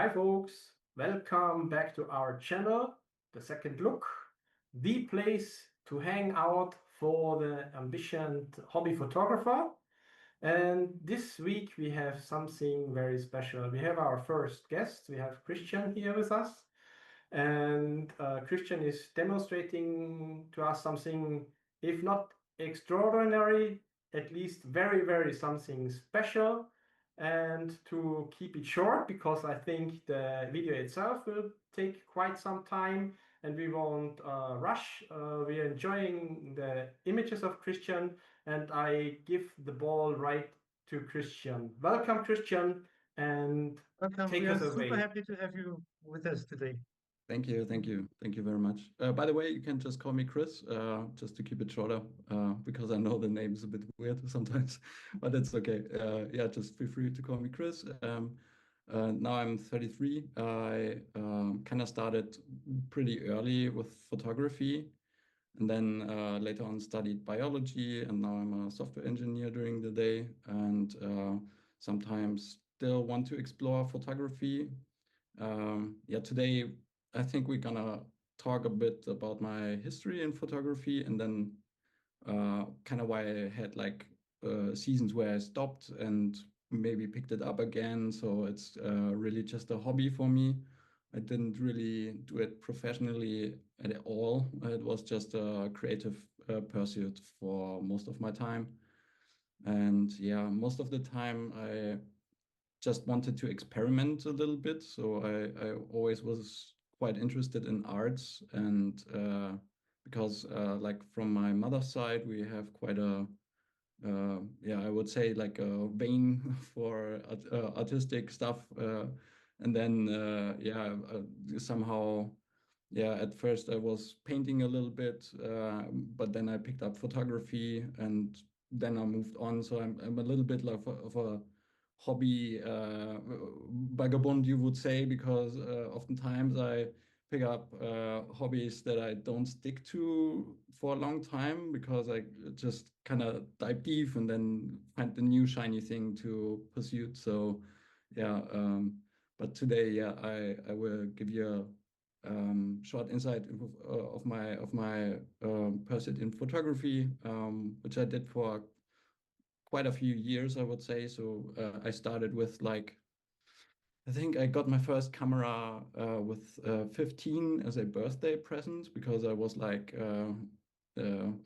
Hi folks, welcome back to our channel, The Second Look, the place to hang out for the ambitioned hobby photographer. And this week we have something very special. We have our first guest. We have Christian here with us. And Christian is demonstrating to us something, if not extraordinary, at least very, very something special. And to keep it short, because I think the video itself will take quite some time and we won't rush. We are enjoying the images of Christian, and I give the ball right to Christian. Welcome, Christian, and Welcome. take We are us super away. happy to have you with us today. Thank you, thank you very much. By the way, you can just call me Chris, just to keep it shorter, because I know the name is a bit weird sometimes, but it's okay. Yeah, just feel free to call me Chris. Now I'm 33. I kind of started pretty early with photography, and then later on studied biology, and now I'm a software engineer during the day, and sometimes still want to explore photography. Yeah, today I think we're gonna talk a bit about my history in photography, and then kind of why I had like seasons where I stopped and maybe picked it up again. So it's really just a hobby for me. I didn't really do it professionally at all. It was just a creative pursuit for most of my time. And yeah, most of the time I just wanted to experiment a little bit. So I always was quite interested in arts, and because like from my mother's side, we have quite a yeah, I would say like a vein for artistic stuff. And then yeah, somehow yeah, at first I was painting a little bit, but then I picked up photography, and then I moved on. So I'm a little bit like of a hobby vagabond, you would say, because oftentimes I pick up hobbies that I don't stick to for a long time, because I just kind of dive deep and then find the new shiny thing to pursue. So yeah, but today, yeah, I will give you a short insight of my pursuit in photography, which I did for quite a few years, I would say. So I started with like, I think I got my first camera with 15 as a birthday present, because I was like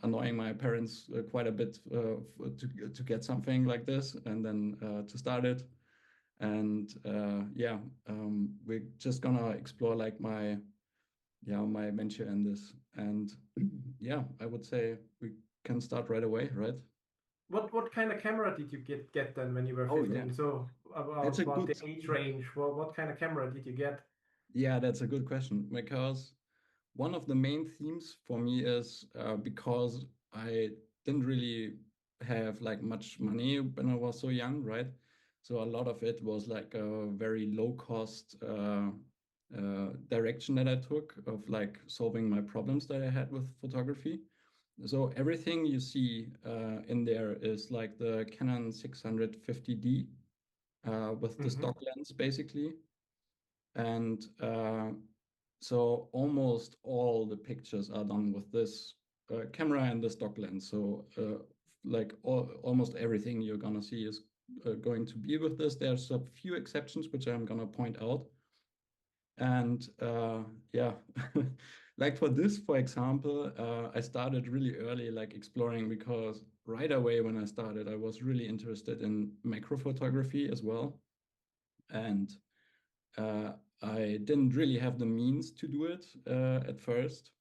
annoying my parents quite a bit to get something like this, and then to start it. And yeah, we're just gonna explore like my my venture in this. And yeah, I would say we can start right away, right? What kind of camera did you get then when you were Oh yeah, 15? So it's a about good the age range, what kind of camera did you get? yeah, that's a good question, because one of the main themes for me is because I didn't really have like much money when I was so young, right? So a lot of it was like a very low cost direction that I took of like solving my problems that I had with photography. So everything you see in there is like the Canon 650D with the Hmm. stock lens basically. And so almost all the pictures are done with this camera and the stock lens. So like almost everything you're gonna see is going to be with this. There's a few exceptions which I'm gonna point out. And yeah, like for this, for example, I started really early, like exploring, because right away when I started, I was really interested in macro photography as well. And uh, I didn't really have the means to do it at first.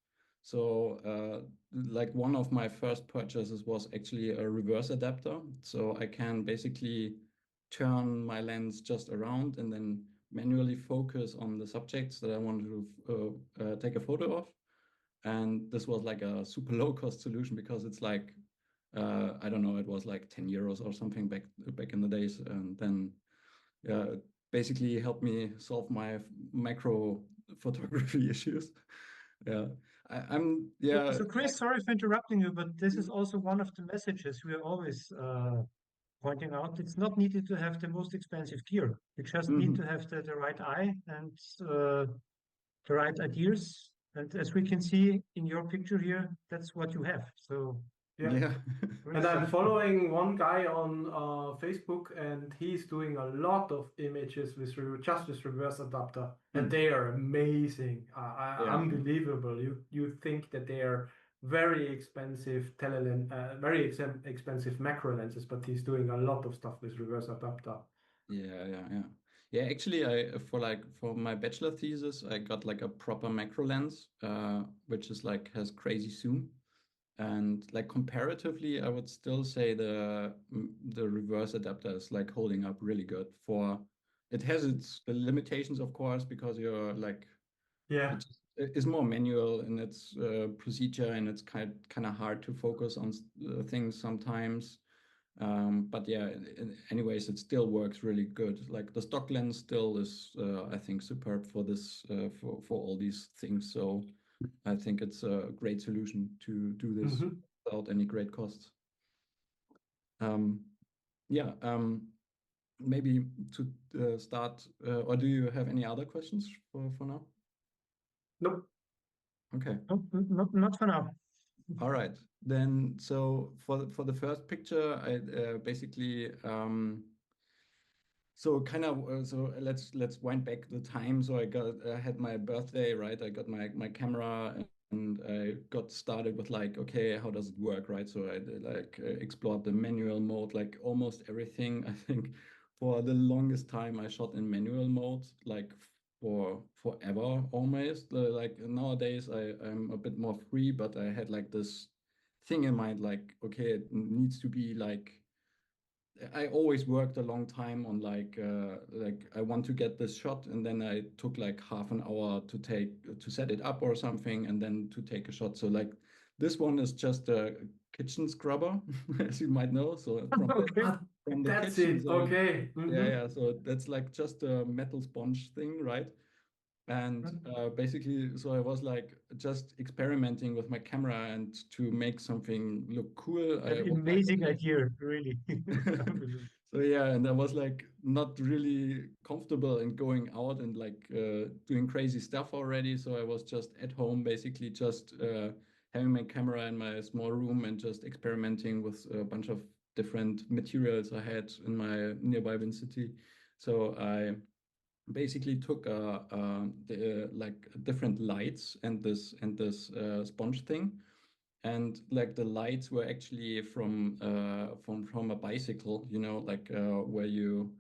So, like one of my first purchases was actually a reverse adapter. So I can basically turn my lens just around and then manually focus on the subjects that I wanted to take a photo of. And this was like a super low cost solution, because it's like I don't know, it was like 10 euros or something back in the days. And then basically helped me solve my macro photography issues. Yeah, I'm Yeah, yeah so Chris, sorry for interrupting you, but this is also one of the messages we are always pointing out, it's not needed to have the most expensive gear. You just need to have the right eye and the right ideas. And as we can see in your picture here, that's what you have. So Yeah. Yeah. very And I'm simple. following one guy on Facebook, and he's doing a lot of images with just with reverse adapter, and they are amazing, Yeah. unbelievable. You think that they are very expensive expensive macro lenses, but he's doing a lot of stuff with reverse adapter. Yeah, actually, for my bachelor thesis, I got like a proper macro lens, which is like has crazy zoom. And like comparatively, I would still say the reverse adapter is like holding up really good. For it has its limitations, of course, because you're like Yeah. it is more manual in its procedure, and it's kind of hard to focus on things sometimes. But yeah, anyways, it still works really good. Like the stock lens still is, I think, superb for this for all these things. So I think it's a great solution to do this without any great costs. Um, yeah, maybe to start, or do you have any other questions for now? Nope. Okay. Nope, not for now. All right. Then, so for the first picture, I basically so kind of so let's wind back the time. So I had my birthday, right? I got my camera, and I got started with like, okay, how does it work, right? So I like explored the manual mode, like almost everything. I think for the longest time I shot in manual mode, like for forever almost. Like nowadays I'm a bit more free, but I had like this thing in mind, like, okay, it needs to be like I always worked a long time on like I want to get this shot, and then I took like half an hour to set it up or something, and then to take a shot. So like this one is just a kitchen scrubber, as you might know. So Okay. from the That's kitchen. it. So Okay. yeah. So that's like just a metal sponge thing, right? And basically, so I was like just experimenting with my camera, and to make something look cool, I An was like, amazing okay. idea, really. Unbelievable. So yeah, and I was like not really comfortable in going out and like doing crazy stuff already. So I was just at home, basically just having my camera in my small room and just experimenting with a bunch of different materials I had in my nearby Vin City. So I basically took like different lights and this sponge thing, and like the lights were actually from a bicycle, like where you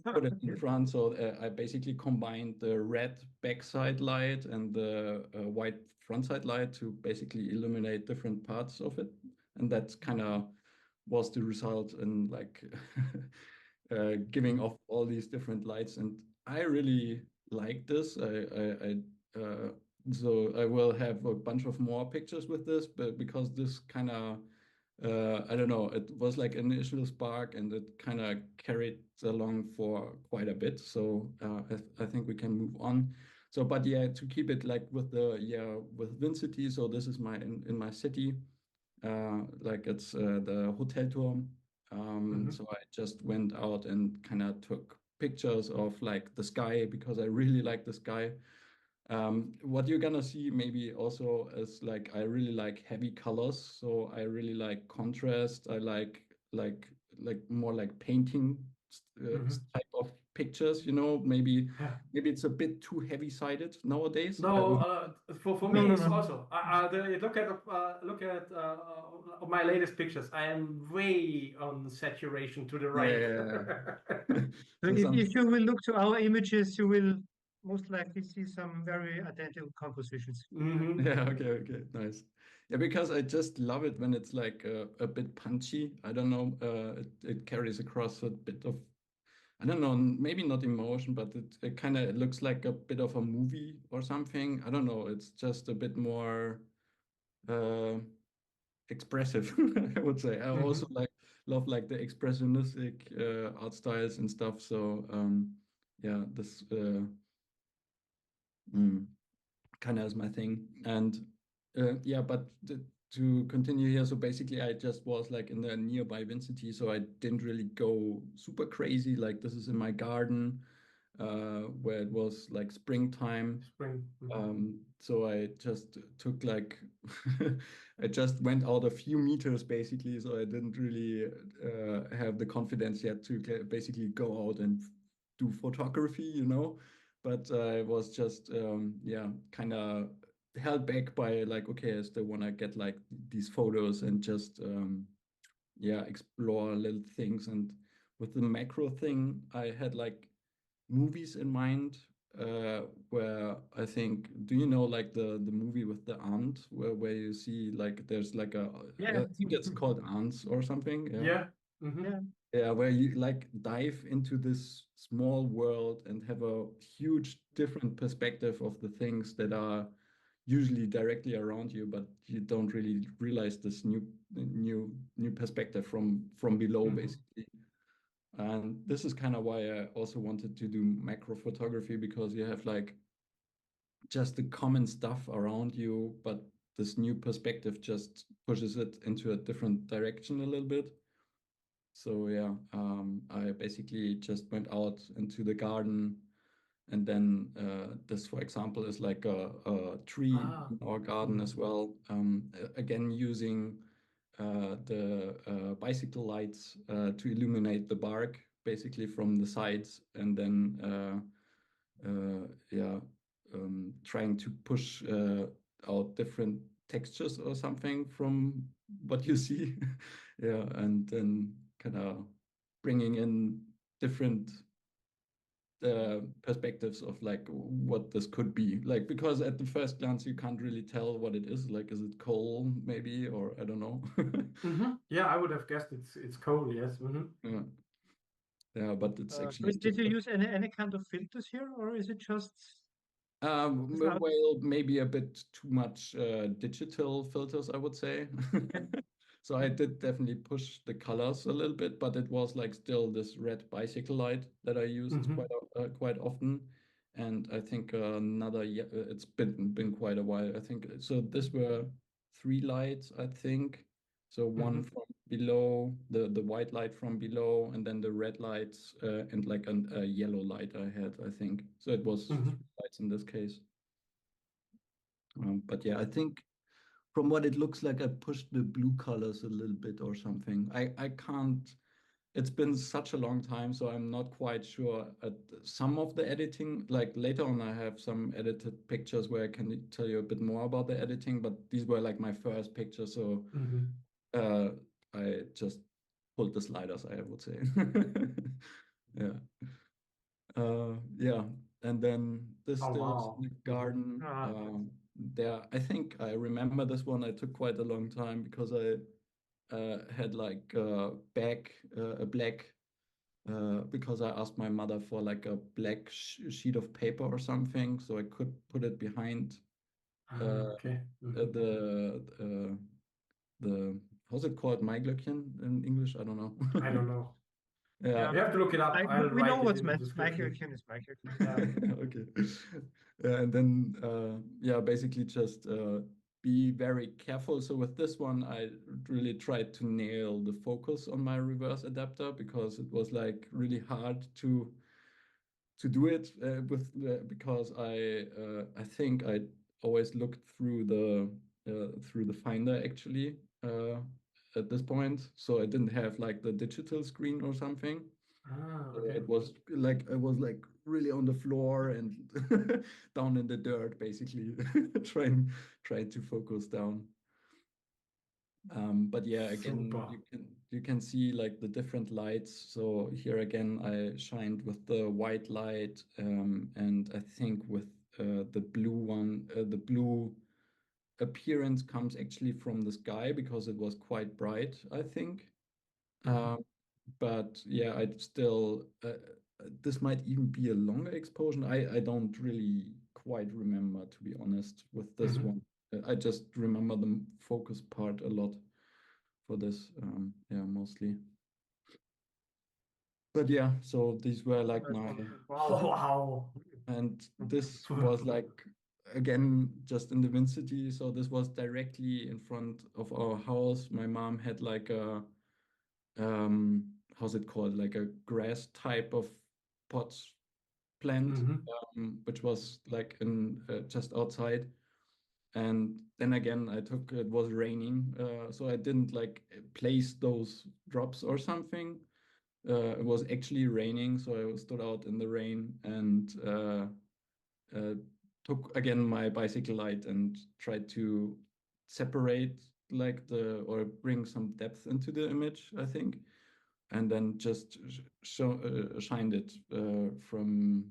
put it in front. So I basically combined the red backside light and the white frontside light to basically illuminate different parts of it, and that kind of was the result in like giving off all these different lights. And I really like this. So I will have a bunch of more pictures with this, but because this kind of I don't know, it was like an initial spark, and it kind of carried along for quite a bit. So I think we can move on. So, but yeah, to keep it like with Vin City. So this is in my city. Like it's the hotel tour. So I just went out and kind of took pictures of like the sky, because I really like the sky. What you're gonna see maybe also is like I really like heavy colors, so I really like contrast. I like more like painting type of pictures. Maybe Yeah. maybe it's a bit too heavy-sided nowadays. I No, would. for No, me no, it's no. also. Look at my latest pictures. I am way on saturation to the right. Yeah. So So if you will look to our images, you will most likely see some very identical compositions. Yeah, okay, nice. Yeah, because I just love it when it's like a bit punchy. I don't know, it carries across a bit of, I don't know, maybe not emotion, but it kind of looks like a bit of a movie or something. I don't know, it's just a bit more uh, expressive, I would say. I also love like the expressionistic art styles and stuff. So yeah, this mm, kind of is my thing. And yeah, but to continue here, so basically I just was like in the nearby vicinity, so I didn't really go super crazy. Like this is in my garden, where it was like springtime. Spring. So I just took like I just went out a few meters basically, so I didn't really have the confidence yet to basically go out and do photography, you know. But I was just yeah, kind of held back by like, okay, I still want to get like these photos and just yeah, explore little things. And with the macro thing, I had like movies in mind, where I think, do you know like the movie with the ant where you see like there's like a, Yeah. I think it's called Ants or something. Yeah. Yeah. Mm-hmm. Yeah. Yeah, where you like dive into this small world and have a huge different perspective of the things that are usually directly around you, but you don't really realize this new perspective from below, Mm-hmm. basically. And this is kind of why I also wanted to do macro photography, because you have like just the common stuff around you, but this new perspective just pushes it into a different direction a little bit. So yeah, I basically just went out into the garden, and then this, for example, is like a tree Ah. in our garden as well. Again, using the bicycle lights to illuminate the bark, basically from the sides, and then yeah, trying to push out different textures or something from what you see. Yeah, and then kind of bringing in different perspectives of like what this could be like, because at the first glance you can't really tell what it is. Like, is it coal maybe, or I don't know. Mm-hmm. Yeah, I would have guessed it's coal. Yes. Mm-hmm. Yeah, yeah, but it's actually Chris, did just you use any kind of filters here, or is it just without? well, maybe a bit too much digital filters, I would say. So I did definitely push the colors a little bit, but it was like still this red bicycle light that I used Mm-hmm. quite often. And I think another, yeah, it's been quite a while. I think so. This were three lights, I think. So Mm-hmm. one from below, the white light from below, and then the red lights, and like a yellow light I had, I think. So it was Mm-hmm. three lights in this case. But yeah, I think from what it looks like, I pushed the blue colors a little bit or something. I can't, it's been such a long time, so I'm not quite sure. At some of the editing, like later on, I have some edited pictures where I can tell you a bit more about the editing, but these were like my first pictures, so Mm-hmm. uh, I just pulled the sliders, I would say. Yeah. Yeah, and then this Oh still is in wow. the Mm-hmm. garden. Uh, There, I think I remember this one. I took quite a long time because I had like a black, because I asked my mother for like a black sheet of paper or something, so I could put it behind uh, Okay. Mm-hmm. the how's it called, Maiglöckchen in English? I don't know. I don't know. Yeah. yeah, You have to look it up. I'll we know write it what's in the meant. Michael description. Ken is Michael Ken. Yeah. Okay. And then yeah, basically just be very careful. So with this one, I really tried to nail the focus on my reverse adapter, because it was like really hard to do it with because I think I always looked through the finder actually at this point, so I didn't have like the digital screen or something. Okay. It was like really on the floor and down in the dirt, basically, trying to focus down. But yeah, again, Super. you can see like the different lights. So here again, I shined with the white light, and I think with the blue one, the blue appearance comes actually from the sky because it was quite bright, I think. Mm-hmm. Um, but yeah, I'd still this might even be a longer exposure. I don't really quite remember, to be honest, with this Mm-hmm. one. I just remember the focus part a lot for this. Yeah, mostly. But yeah, so these were like That's my, wonderful. Oh Wow. wow. and this was like again, just in the Vincity. So this was directly in front of our house. My mom had like a how's it called? Like a grass type of pot plant, which was like in just outside. And then again, it was raining, so I didn't like place those drops or something. It was actually raining, so I stood out in the rain and uh, took again my bicycle light and tried to separate like or bring some depth into the image, I think, and then just shined it from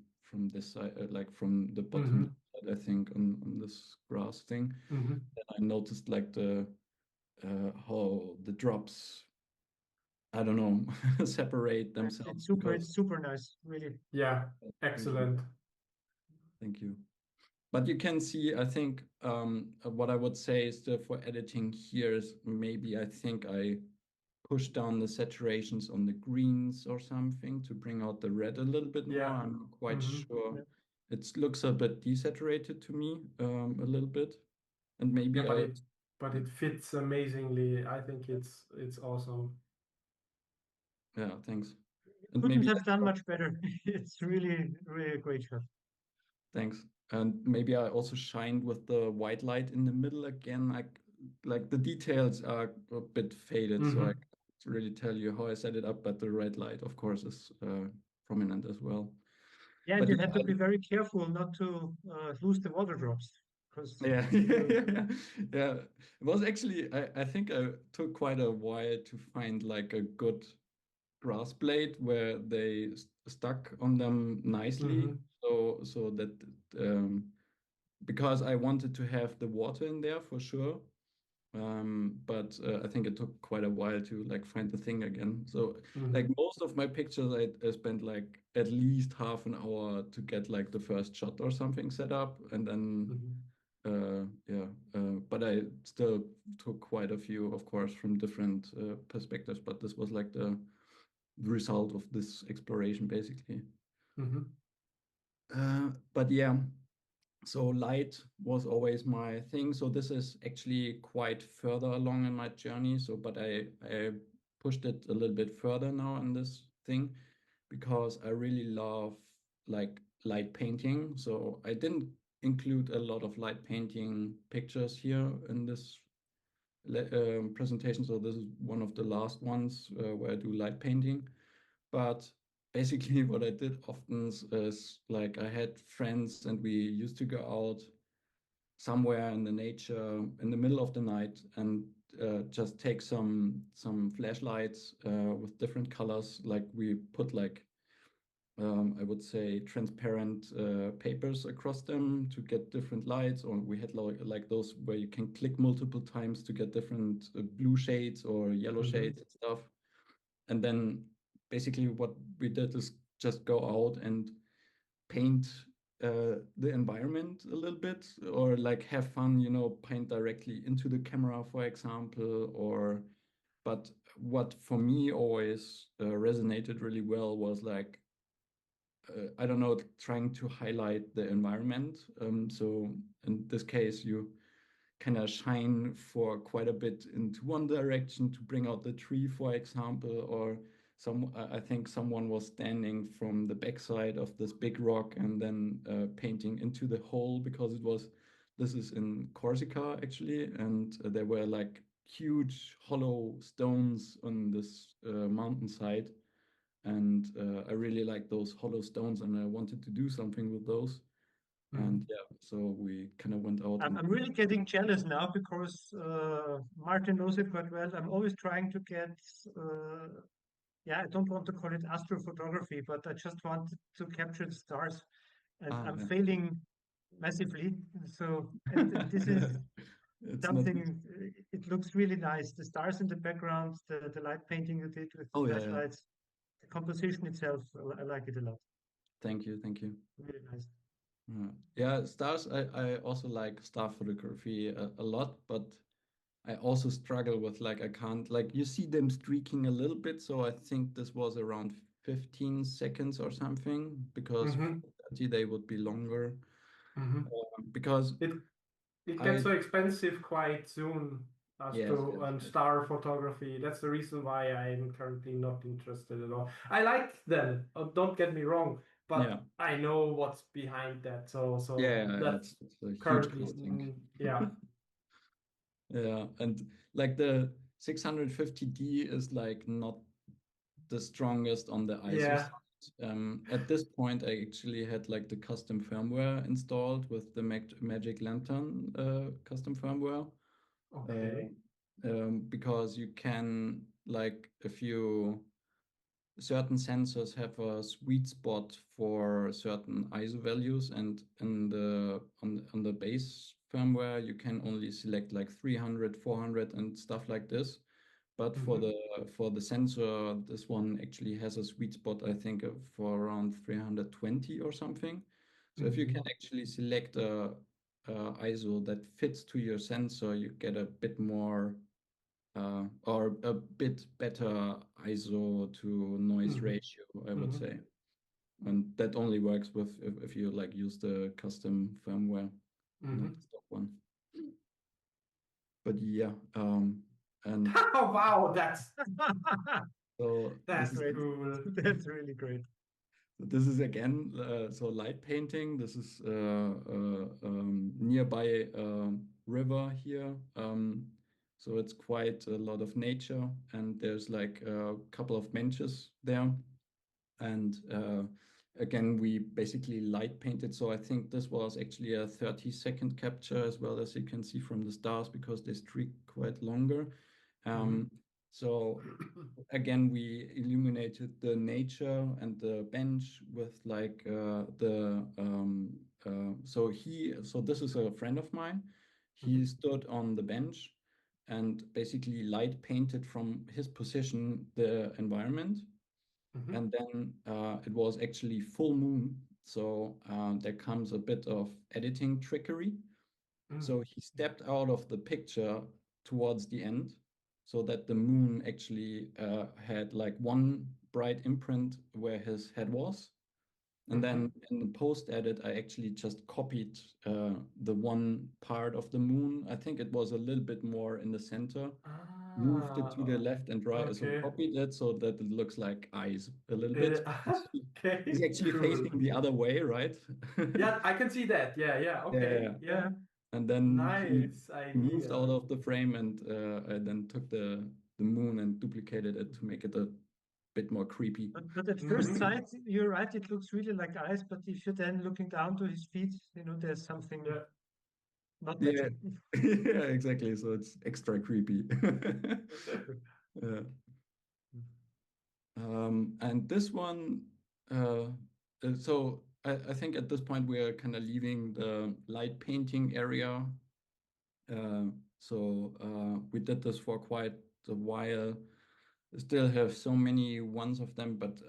this side, like from the bottom side, I think, on this grass thing. And I noticed like the how the drops, I don't know, separate themselves It's super nice, really. Yeah, excellent. Thank you. But you can see, I think, what I would say is for editing here is maybe I think I push down the saturations on the greens or something to bring out the red a little bit more. I'm not quite sure. Yeah. It looks a bit desaturated to me, a little bit. And maybe but it fits amazingly. I think it's awesome. Yeah, thanks. And Couldn't maybe have done much better. It's really, really a great shot. thanks. And maybe I also shined with the white light in the middle again. Like the details are a bit faded, so I can't really tell you how I set it up, but the red light, of course, is prominent as well. Yeah, But and you had to be very careful not to lose the water drops. Yeah, yeah. It was actually, I think I took quite a while to find like a good grass blade where they stuck on them nicely. So that because I wanted to have the water in there for sure. But I think it took quite a while to like find the thing again. So like most of my pictures, I spent like at least half an hour to get like the first shot or something set up, and then but I still took quite a few, of course, from different perspectives. But this was like the result of this exploration, basically. But yeah. So light was always my thing. So this is actually quite further along in my journey. So, but I pushed it a little bit further now in this thing because I really love like light painting. So I didn't include a lot of light painting pictures here in this presentation. So this is one of the last ones where I do light painting. But basically, what I did often is like I had friends and we used to go out somewhere in the nature in the middle of the night and just take some flashlights with different colors. Like we put like I would say transparent papers across them to get different lights, or we had like those where you can click multiple times to get different blue shades or yellow shades and stuff. And then basically what we did is just go out and paint the environment a little bit, or like have fun, paint directly into the camera, for example. But what for me always resonated really well was like, I don't know, trying to highlight the environment. So in this case, you kind of shine for quite a bit into one direction to bring out the tree, for example, or I think someone was standing from the backside of this big rock and then painting into the hole because this is in Corsica actually, and there were like huge hollow stones on this mountainside. And I really like those hollow stones and I wanted to do something with those. And yeah, so we kind of went out. I'm really getting jealous now because Martin knows it quite well. I'm always trying to get, I don't want to call it astrophotography, but I just want to capture the stars, and I'm failing massively. So, and this is something. It looks really nice. The stars in the background, the light painting you did with the flashlights, the composition itself. I like it a lot. Thank you. Really nice. Yeah, stars. I also like star photography a lot, but I also struggle with like I can't like you see them streaking a little bit. So I think this was around 15 seconds or something because 30 they would be longer. because it gets so expensive quite soon as to yes. star photography. That's the reason why I'm currently not interested at all. I like them, don't get me wrong, but I know what's behind that. So that's it's a huge currently, costing. yeah. Yeah, and like the 650D is like not the strongest on the ISO side. At this point, I actually had like the custom firmware installed with the Magic Lantern custom firmware. Okay. Because you can, like, if you certain sensors have a sweet spot for certain ISO values, and in the on the base firmware you can only select like 300, 400 and stuff like this. But for the sensor, this one actually has a sweet spot, I think, for around 320 or something. So if you can actually select a ISO that fits to your sensor, you get a bit more or a bit better ISO to noise ratio, I would say. And that only works with if you like use the custom firmware, not the stock one. But yeah, and oh wow, that's so that's cool. That's really great. This is again so light painting. This is nearby river here. So it's quite a lot of nature, and there's like a couple of benches there. And again, we basically light painted. So I think this was actually a 30-second capture, as well, as you can see from the stars, because they streak quite longer. So again, we illuminated the nature and the bench with like so this is a friend of mine. He stood on the bench and basically light painted from his position the environment. And then it was actually full moon, so there comes a bit of editing trickery. So he stepped out of the picture towards the end, so that the moon actually had like one bright imprint where his head was. And then in the post edit, I actually just copied the one part of the moon. I think it was a little bit more in the center, moved it to the left and right, so copied it so that it looks like eyes a little bit. He's actually facing the other way, right? Yeah, I can see that. Yeah. Okay. Yeah. And then nice he moved out of the frame, and I then took the moon and duplicated it to make it a bit more creepy. But at first sight, you're right, it looks really like eyes, but if you're then looking down to his feet, there's something not matching. Yeah, exactly. So it's extra creepy. Yeah. And this one, so I think at this point we are kind of leaving the light painting area. We did this for quite a while. Still have so many ones of them, but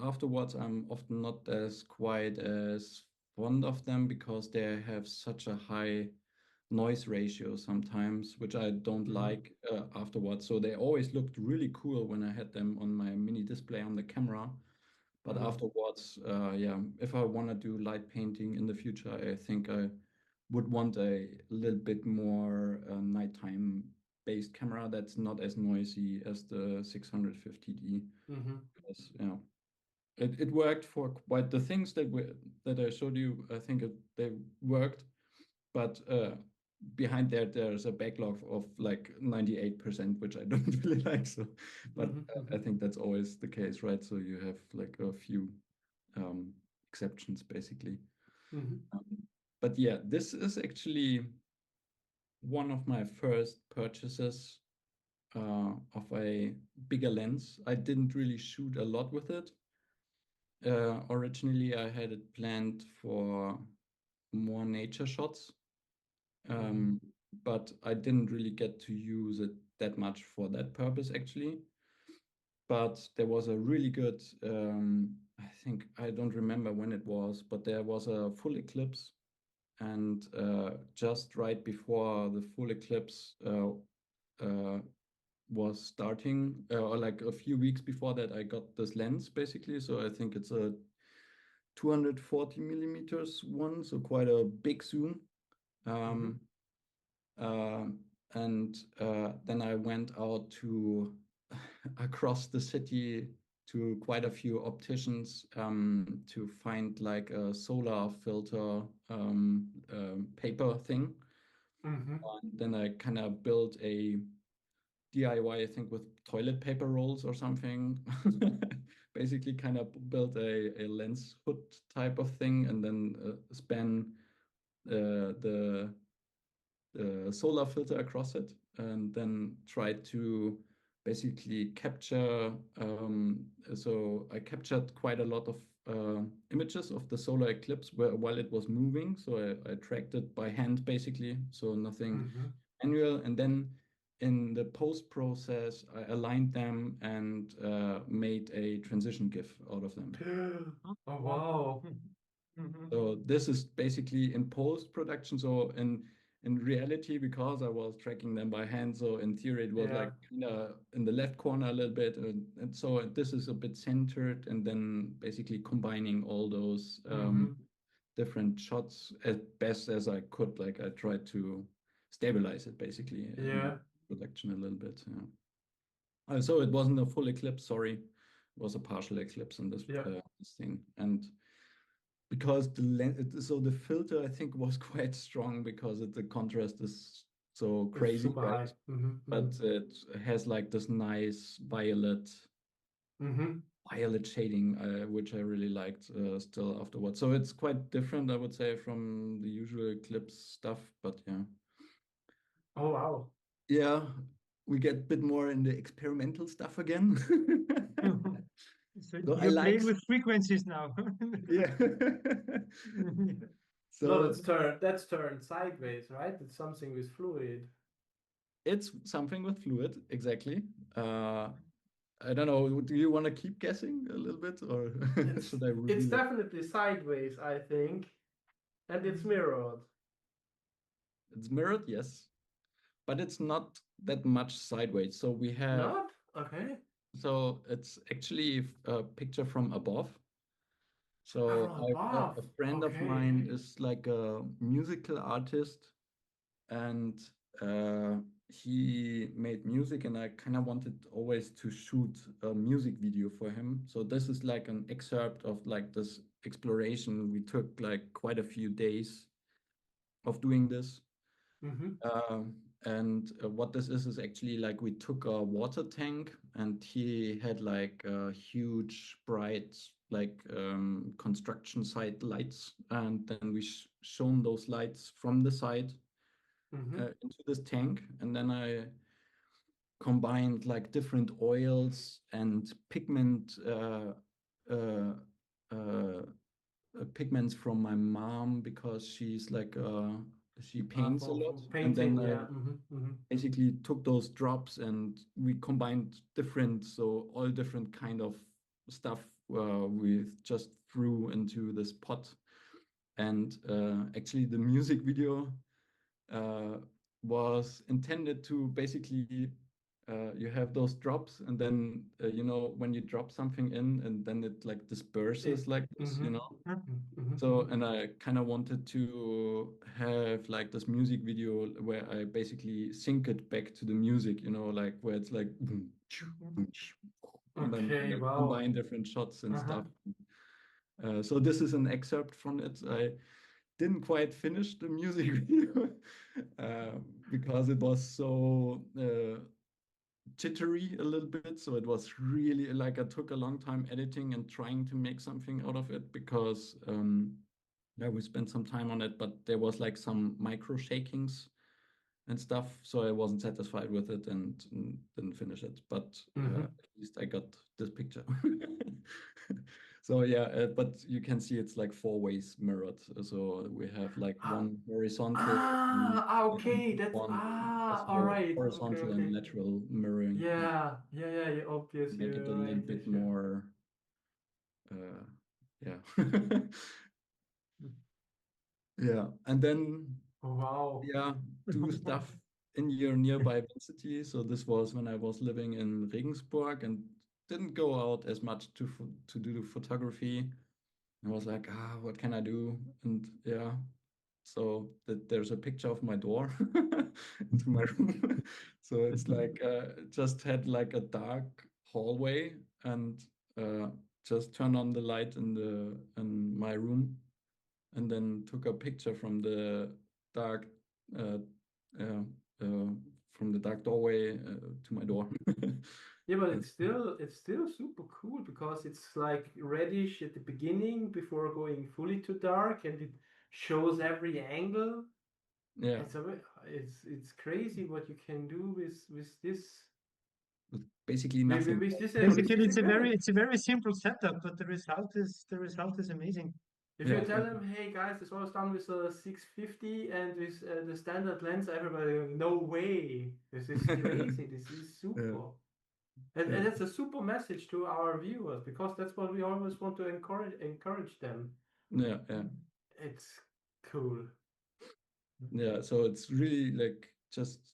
afterwards I'm often not as quite as fond of them, because they have such a high noise ratio sometimes, which I don't like afterwards. So they always looked really cool when I had them on my mini display on the camera. But afterwards, if I want to do light painting in the future, I think I would want a little bit more nighttime based camera that's not as noisy as the 650D. Because, it worked for quite the things that I showed you. I think they worked, but behind there's a backlog of like 98%, which I don't really like. So, but I think that's always the case, right? So you have like a few exceptions, basically. But yeah, this is actually one of my first purchases of a bigger lens. I didn't really shoot a lot with it. Originally, I had it planned for more nature shots, but I didn't really get to use it that much for that purpose, actually. But there was a really good, I think, I don't remember when it was, but there was a full eclipse. And just right before the full eclipse was starting, or like a few weeks before that, I got this lens, basically. So I think it's a 240 millimeters one, so quite a big zoom. And then I went out to across the city to quite a few opticians to find like a solar filter paper thing. And then I kind of built a DIY, I think, with toilet paper rolls or something. Basically, kind of built a lens hood type of thing, and then span the solar filter across it, and then try to basically capture. So I captured quite a lot of images of the solar eclipse while it was moving. So I tracked it by hand, basically, so nothing manual. And then in the post process, I aligned them and made a transition GIF out of them. Oh, wow. So this is basically in post production. So in reality, because I was tracking them by hand, so in theory it was like in the left corner a little bit, and so this is a bit centered, and then basically combining all those different shots as best as I could. Like I tried to stabilize it basically in production a little bit. Yeah. So it wasn't a full eclipse. Sorry, it was a partial eclipse in this this thing. And because the filter I think was quite strong because the contrast is so crazy, super right? high. But it has like this nice violet shading, which I really liked still afterwards. So it's quite different, I would say, from the usual eclipse stuff. But yeah. Oh, wow. Yeah, we get a bit more in the experimental stuff again. So So I you're like playing with frequencies now. yeah. No, So that's turned sideways, right? It's something with fluid. it's something with fluid, exactly. I don't know. Do you want to keep guessing a little bit, or should I It's reveal it? definitely sideways, I think, and it's mirrored. It's mirrored, yes, but it's not that much sideways. So we have Not? Okay. so it's actually a picture from above. So From above. a friend of Okay. mine is like a musical artist, and he made music, and I kind of wanted always to shoot a music video for him. So this is like an excerpt of like this exploration. We took like quite a few days of doing this. And what this is actually like we took a water tank, and he had like huge bright like construction site lights, and then we shone those lights from the side into this tank, and then I combined like different oils and uh, uh, pigments from my mom, because she's like she paints a lot, For and then painting, yeah. basically took those drops and we combined different, so all different kind of stuff we just threw into this pot. And actually the music video was intended to basically you have those drops, and then you know when you drop something in and then it like disperses like this, you know. So, and I kind of wanted to have like this music video where I basically sync it back to the music, you know, like where it's like and then Okay, wow. combine different shots and stuff. So this is an excerpt from it. I didn't quite finish the music video because it was so jittery a little bit. So it was really like I took a long time editing and trying to make something out of it, because yeah, we spent some time on it, but there was like some micro shakings and stuff. So I wasn't satisfied with it and didn't finish it. But at least I got this picture. So yeah, but you can see it's like 4 ways mirrored. So we have like one horizontal, Okay, that's one all right. Okay, horizontal okay. and lateral mirroring. Yeah, obvious. Make it a little Right, bit yeah. more, yeah. Yeah, and then Wow. yeah, do stuff in your nearby vicinity. So this was when I was living in Regensburg and didn't go out as much to do the photography. I was like, what can I do? And yeah, so there's a picture of my door into my room. So it's like just had like a dark hallway and just turned on the light in my room and then took a picture dark uh, uh, from the dark doorway to my door. Yeah, but it's still super cool because it's like reddish at the beginning before going fully to dark, and it shows every angle. Yeah, It's crazy what you can do with this basically nothing. with this with Basically, this equipment. it's a very simple setup, but the result is amazing. If you Yeah, tell them, hey guys, this was done with a 650 and with the standard lens, everybody, no way, this is crazy, this is yeah, super. And, yeah, and it's a super message to our viewers because that's what we always want to encourage them. yeah, yeah. It's cool. Yeah, so it's really like just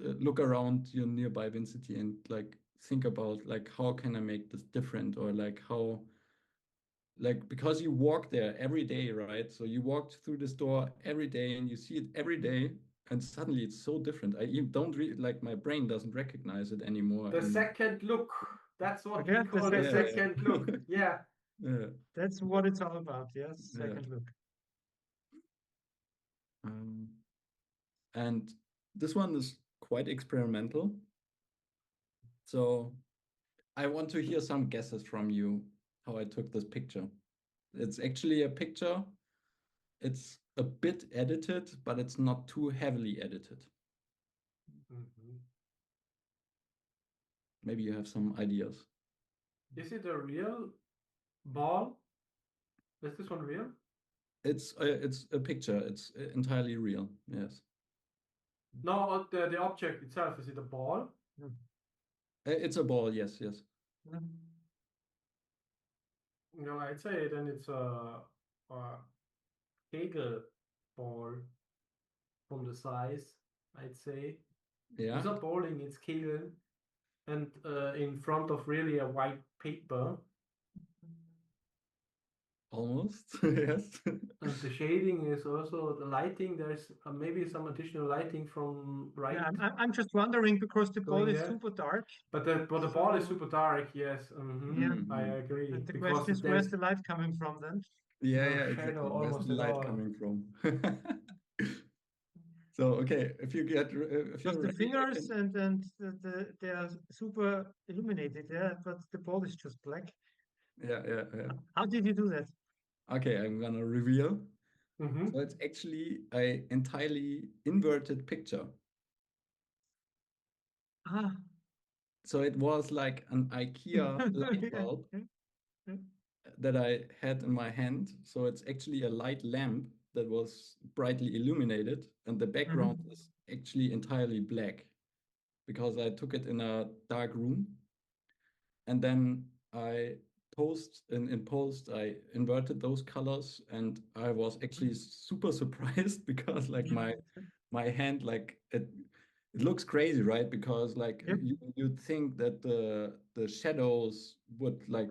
look around your nearby vicinity and like think about like how can I make this different, or like how, like, because you walk there every day, right? So you walked through this door every day and you see it every day, and suddenly it's so different. I even don't like my brain doesn't recognize it anymore. The And second look, that's what we Yeah, call the yeah, second look. Yeah. yeah, that's what it's all about. Yes, yeah. second look. Um, and this one is quite experimental. So I want to hear some guesses from you how I took this picture. It's actually a picture. It's a bit edited, but it's not too heavily edited. Mhm. Maybe you have some ideas. Is it a real ball? Is this one real? It's a picture. It's entirely real. Yes. No, the object itself, is it a ball? It's a ball. Yes, yes. No, I'd say then it's a Kegel ball from the size, I'd say. Yeah. It's not bowling, it's Kegel. And in front of really a white paper. Almost. Yes. And the shading is also the lighting. There's maybe some additional lighting from right Yeah, I'm just wondering because the ball going is there. super dark. But the ball is So- super dark, yes. Yeah. I agree. And the Because question is, there's where's the light coming from then? Yeah, no yeah, shadow exactly. Where's almost the at light all. coming from? So, okay, if you're Because the ready, fingers and they are super illuminated, yeah, but the ball is just black. yeah. How did you do that? Okay, I'm gonna reveal. Mhm. So it's actually a entirely inverted picture. Ah, So it was like an IKEA light yeah, bulb yeah, yeah. that I had in my hand. So it's actually a light lamp that was brightly illuminated, and the background Mhm. is actually entirely black because I took it in a dark room. And then I in post I inverted those colors, and I was actually super surprised because like my hand, like it looks crazy, right? Because like Yep. you'd think that the shadows would like,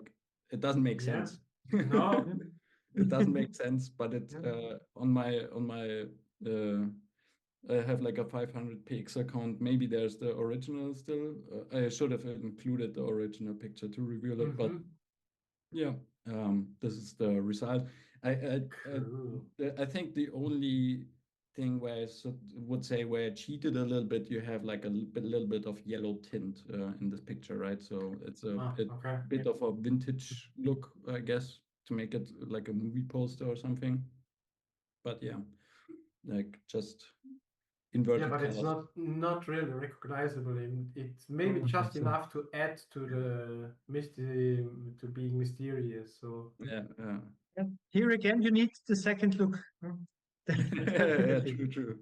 it doesn't make Yeah. sense. No. It doesn't make sense, but it Yeah. on my I have like a 500px account. Maybe there's the original still. I should have included the original picture to reveal it, but Mhm. yeah, this is the result. Cool. I think the only thing where would say where I cheated a little bit, you have like a little bit of yellow tint in this picture, right? So it's a Okay. bit of a vintage look, I guess, to make it like a movie poster or something. But yeah, like just Yeah, inverted but it's colors. not really recognizable. It's I maybe don't think just so. enough to add to the mystery, to being mysterious. So Yeah, Yeah. Here again, you need the second look. yeah, Definitely. true.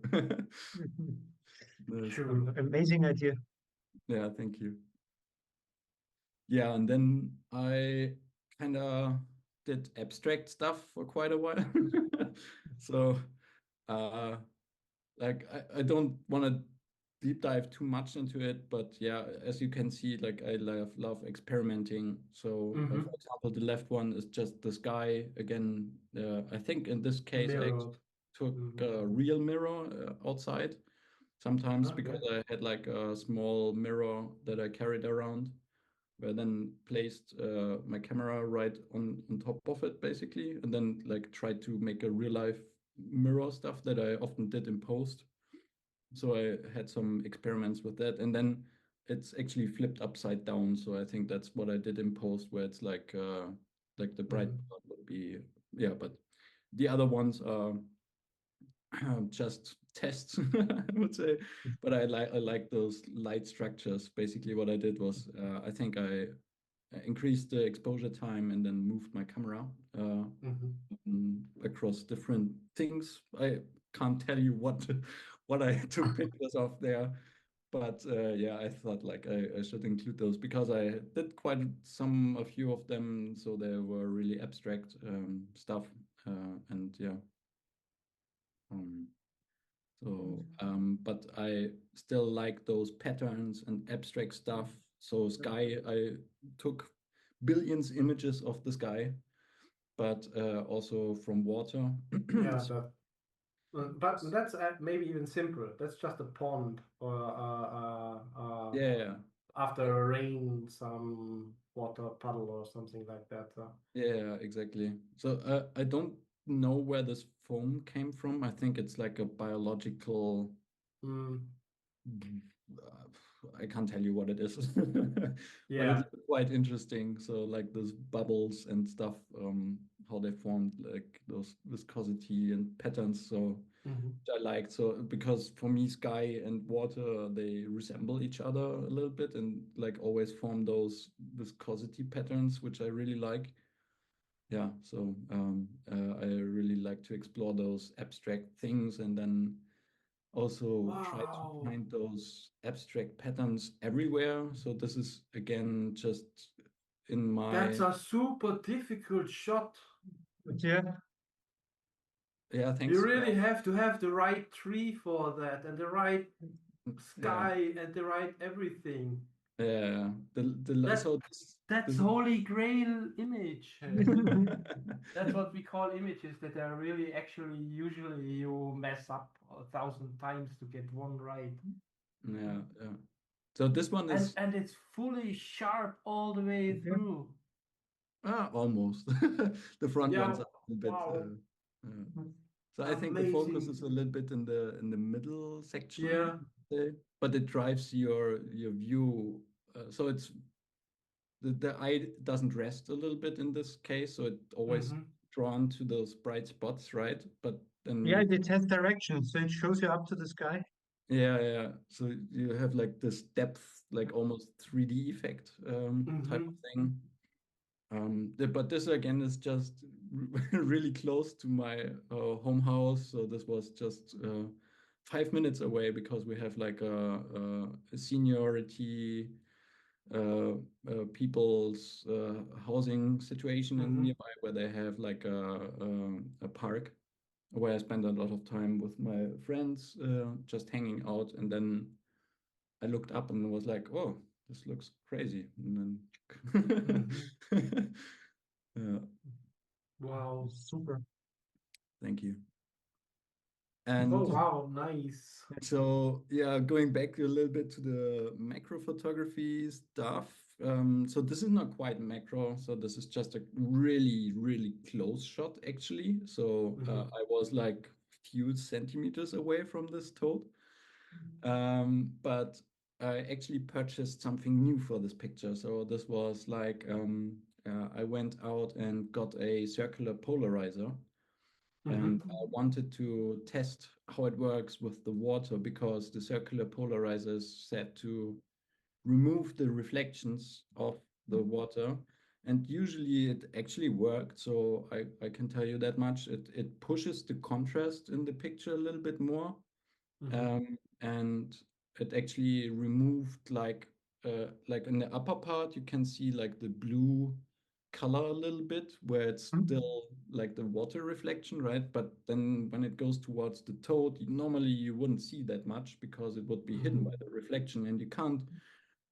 Nice. cool. Amazing idea. Yeah, thank you. Yeah, and then I kind of did abstract stuff for quite a while. So, like, I don't want to deep dive too much into it, but yeah, as you can see, like I love experimenting. So, for example, the left one is just the sky again. I think in this case, I Mirrored. took a real mirror outside sometimes because Okay. I had like a small mirror that I carried around, where I then placed my camera right on top of it basically, and then like tried to make a real life mirror stuff that I often did in post. So I had some experiments with that, and then it's actually flipped upside down. So I think that's what I did in post, where it's like the bright part would be, yeah, but the other ones are just tests, I would say. But I like those light structures. Basically, what I did was I think I increased the exposure time and then moved my camera across different things. I can't tell you what I took pictures of there, but yeah, I thought like I should include those because I did quite a few of them, so they were really abstract stuff, and yeah. Um, but I still like those patterns and abstract stuff. So sky, I took billions images of the sky, but also from water. Yeah, but that's maybe even simpler. That's just a pond or Yeah, after a rain, some water puddle or something like that. yeah, exactly. So I don't know where this foam came from. I think it's like a biological. Mm, I can't tell you what it is, but yeah. it's quite interesting. So like those bubbles and stuff, how they formed, like those viscosity and patterns. So I like so because for me, sky and water they resemble each other a little bit and like always form those viscosity patterns, which I really like. Yeah, so I really like to explore those abstract things and then also try to Wow. find those abstract patterns everywhere. So this is again just in That's my, a super difficult shot. Yeah, yeah, You thanks. really have to have the right tree for that and the right Yeah, sky and the right everything. yeah. That So that's this holy grail image. That's what we call images that are really actually usually you mess up 1,000 times to get one right. yeah, yeah. So this one And is and it's fully sharp all the way through. almost. The front Yeah, ones are a bit. wow. So I think the focus Amazing. is a little bit in the middle section, Yeah. but it drives your view. So it's the eye doesn't rest a little bit in this case, so it always drawn to those bright spots, right? But yeah, then it has direction, so it shows you up to the sky. yeah, yeah. So you have like this depth, like almost 3D effect type of thing. But this again is just really close to my home house. So this was just 5 minutes away because we have like a seniority people's housing situation in nearby where they have like a park where I spend a lot of time with my friends, just hanging out. And then I looked up and was like, "Oh, this looks crazy." And then, yeah, Wow. Super. thank you. Oh, And wow, nice. so yeah, going back a little bit to the macro photography stuff. So this is not quite macro. So this is just a really, really close shot actually. So I was like few centimeters away from this toad. But I actually purchased something new for this picture. So this was like I went out and got a circular polarizer and I wanted to test how it works with the water because the circular polarizer is set to remove the reflections of the water. And usually it actually worked. So I can tell you that much. It pushes the contrast in the picture a little bit more. And it actually removed like in the upper part, you can see like the blue color a little bit, where it's still like the water reflection, right? But then when it goes towards the toad, normally you wouldn't see that much because it would be hidden by the reflection, and you can't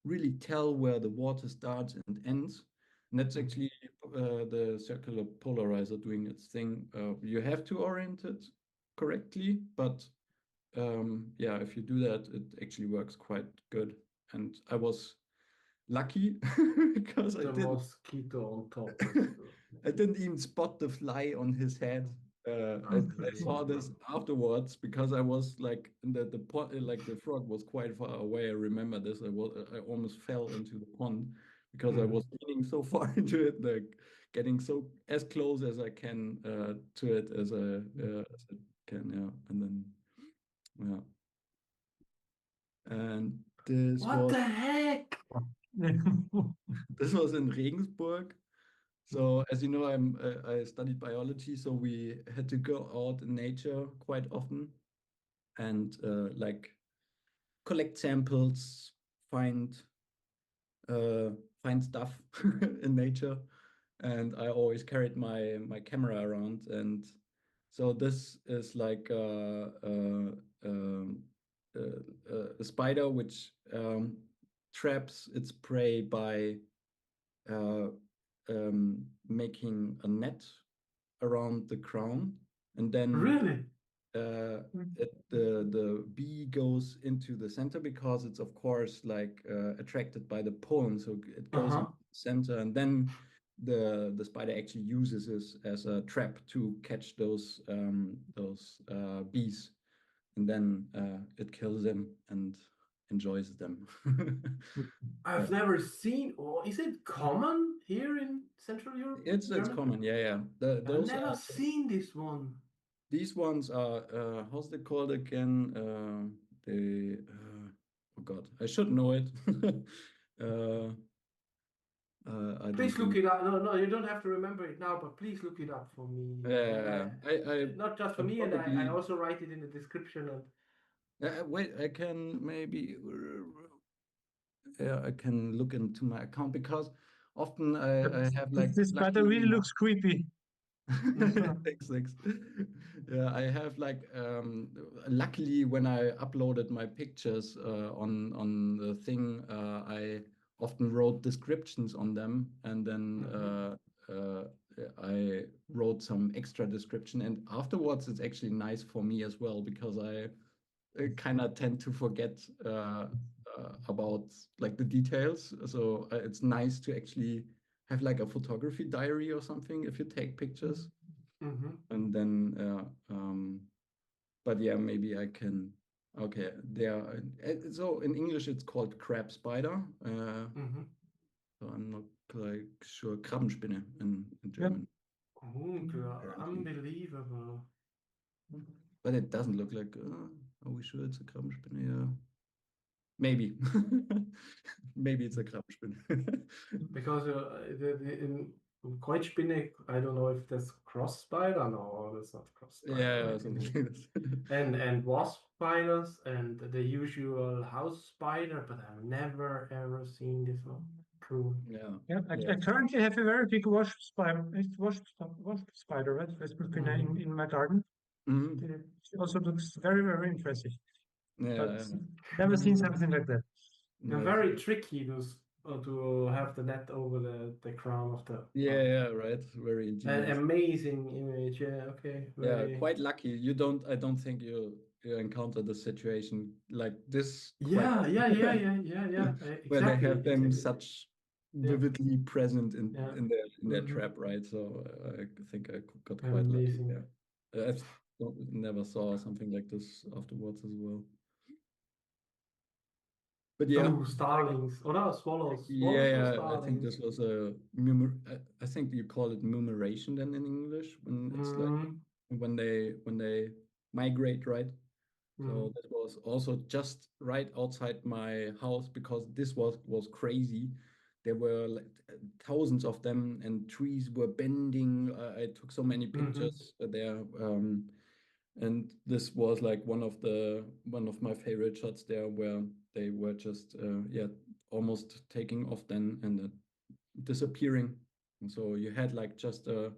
really tell where the water starts and ends. And that's actually the circular polarizer doing its thing. You have to orient it correctly, but yeah, if you do that, it actually works quite good. And I was lucky because The mosquito on top. I didn't even spot the fly on his head. I saw this afterwards because I was like the pond, like the frog was quite far away. I remember this. I almost fell into the pond because I was leaning so far into it, like getting so as close as I can to it as I can. Yeah, and then yeah, and this What was the heck? this was in Regensburg. So as you know, I studied biology, so we had to go out in nature quite often and like collect samples, find find stuff in nature, and I always carried my camera around, and so this is like a spider which traps its prey by uh, making a net around the crown, and then Really? the bee goes into the center because it's of course like attracted by the pollen, so it goes into the center, and then the spider actually uses this as a trap to catch those bees, and then it kills them and enjoys them. I've never seen, or is it common here in Central Europe? It's Germany? common, yeah. I've never seen this one. These ones are how's they called again? They oh God, I should know it. uh, I Please don't look it up. No, you don't have to remember it now, but please look it up for me. remember. Not just for me, and I also write it in the description. And wait, I can maybe yeah, I can look into my account because often I have like this spider really looks creepy. Thanks. Yeah, I have like luckily when I uploaded my pictures on the thing, I often wrote descriptions on them, and then I wrote some extra description, and afterwards it's actually nice for me as well because I kind of tend to forget about like the details. So it's nice to actually have like a photography diary or something if you take pictures. And then, but yeah, maybe I can. Okay, there. So in English, it's called crab spider. So I'm not like sure. Krabbenspinne in German. unbelievable. But it doesn't look like. Are we sure it's a Krabbenspinne? Yeah. Maybe. Maybe it's a Krabbenspinne. Because in Kreuzspinne, I don't know if that's cross spider. No, that's not cross spider. Yeah, Right? something like this. And wasp spiders and the usual house spider, but I've never ever seen this one. Cool. Yeah, I currently have a very big wasp spider. It's wasp spider, right? In my garden. It also looks very, very impressive. But never seen something like that. And very tricky to have the net over the crown of the. Yeah, right. Very ingenious. Amazing image. Yeah, okay. Yeah, quite lucky. I don't think you encounter the situation like this quite Yeah, often. yeah. Where they Exactly. have them such vividly present in their Mhm. trap, right? So I think I got quite Amazing. lucky. Yeah, I never saw something like this afterwards as well. But yeah, Oh, starlings. Oh no, swallows. Swallows or yeah, I think starlings. this was I think you call it murmuration then in English when it's like when they migrate, right? So that was also just right outside my house because this was crazy. There were like thousands of them, and trees were bending. I took so many pictures there, and this was like one of my favorite shots there, where they were just almost taking off then and disappearing And so you had like just a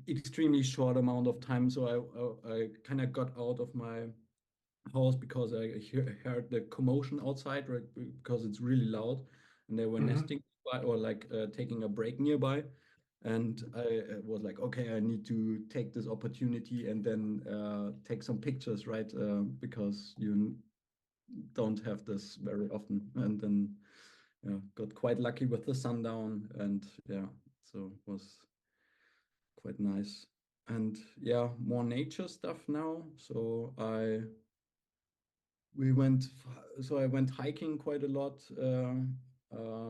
extremely short amount of time. So I kind of got out of my house because I heard the commotion outside, right? Because it's really loud, and they were nesting by, or like taking a break nearby. And I was like, okay, I need to take this opportunity and then take some pictures, right? Because you don't have this very often. And then got quite lucky with the sundown, and yeah, so it was quite nice. And yeah, more nature stuff now. So I went hiking quite a lot.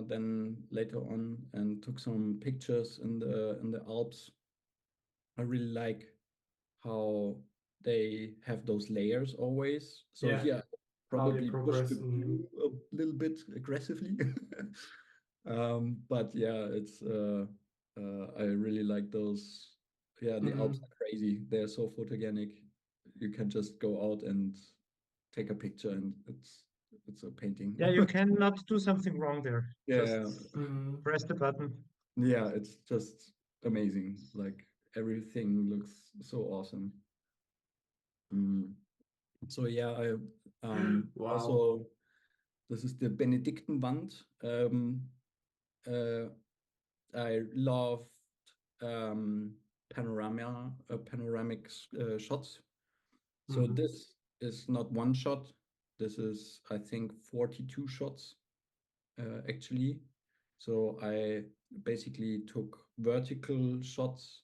Then later on, and took some pictures in the Alps. I really like how they have those layers always. So Yeah. here, I How they probably push progress. the view a little bit aggressively. But yeah, it's I really like those. Yeah, the Alps are crazy. They're so photogenic. You can just go out and take a picture, and it's a painting. Yeah, you cannot do something wrong there. Yeah, Just press the button. yeah, it's just amazing. Like everything looks so awesome. So yeah, I Wow. also, this is the Benediktenwand. Uh, I love panoramic shots. So this is not one shot. This is, I think, 42 shots actually. So I basically took vertical shots.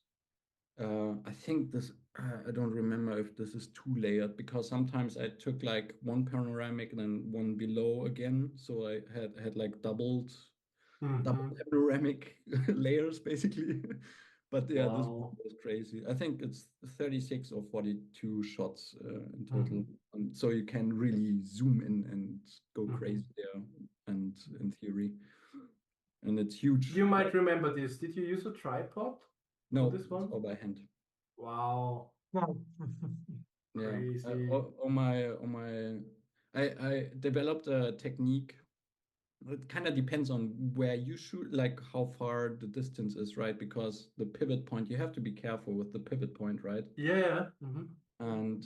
I think this, I don't remember if this is two layered, because sometimes I took like one panoramic and then one below again. So I had like double panoramic layers basically. But yeah, this Wow. was crazy. I think it's 36 or 42 shots in total. So you can really zoom in and go crazy there, and in theory. And it's huge. You might remember this. Did you use a tripod for No, this it's one? all by hand. Wow. Wow. Yeah. Crazy. I developed a technique. It kind of depends on where you shoot, like how far the distance is, right? Because the pivot point, you have to be careful with the pivot point, right? Yeah. And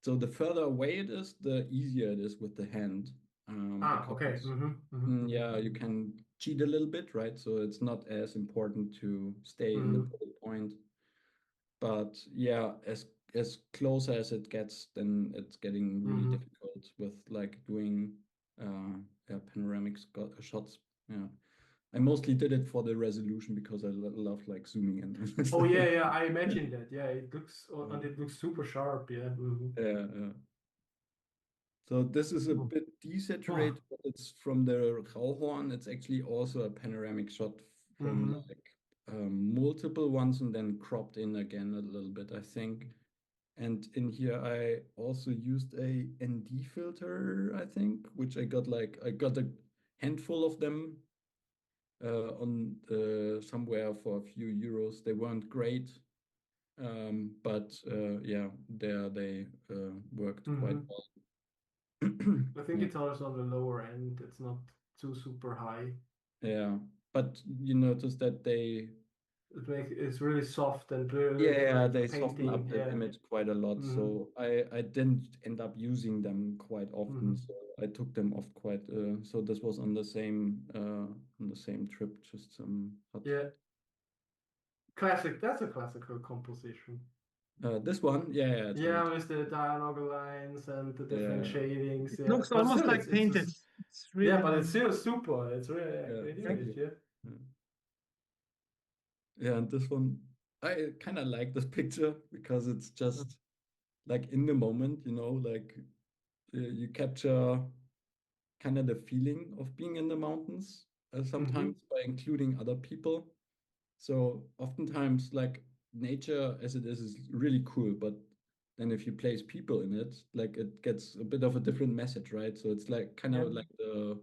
so the further away it is, the easier it is with the hand. Okay. Because yeah, you can cheat a little bit, right? So it's not as important to stay in the pivot point. But yeah, as close as it gets, then it's getting really difficult with like doing panoramic shots. Yeah, I mostly did it for the resolution because I love like zooming in. Oh yeah. I imagine that. Yeah, it looks and it looks super sharp. Yeah. Yeah. So this is a bit desaturated, but it's from the Rauhorn. It's actually also a panoramic shot from like multiple ones and then cropped in again a little bit, I think. And in here, I also used a ND filter, I think, which I got a handful of them on somewhere for a few euros. They weren't great, but yeah, they worked quite well. I think Yeah. it's also on the lower end. It's not too super high. Yeah, but you notice that It's really soft and really yeah, like they soften painting. up the Yeah. image quite a lot. So I didn't end up using them quite often. So I took them off quite. So this was on the same trip, just some hot. Yeah. Classic. That's a classical composition. This one, yeah, it's very. Yeah, with the diagonal lines and the different Yeah, shadings. It Yeah, looks but almost still, like painted. It's really yeah, but it's nice. still super. It's really a yeah, great thank image. you. Yeah. Yeah, and this one, I kind of like this picture because it's just like in the moment, like you capture kind of the feeling of being in the mountains sometimes by including other people. So oftentimes, like nature as it is really cool, but then if you place people in it, like it gets a bit of a different message, right? So it's like kind of like the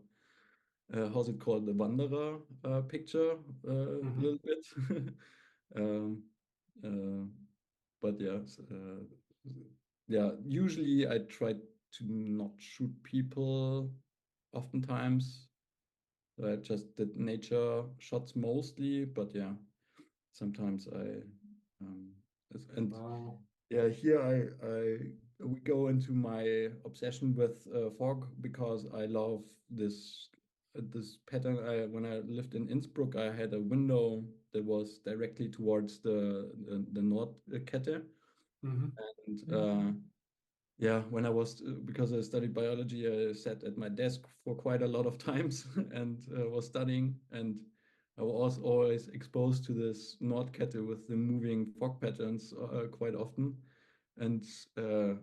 how's it called, the wanderer picture a little bit. um, uh, but yeah, yeah. Usually I try to not shoot people oftentimes. So I just did nature shots mostly, but yeah, sometimes and Wow. yeah, here we go into my obsession with fog because I love this pattern. When I lived in Innsbruck, I had a window that was directly towards the Nordkette, Mm-hmm. and yeah, when I was because I studied biology, I sat at my desk for quite a lot of times and was studying, and I was always exposed to this Nordkette with the moving fog patterns quite often, and uh,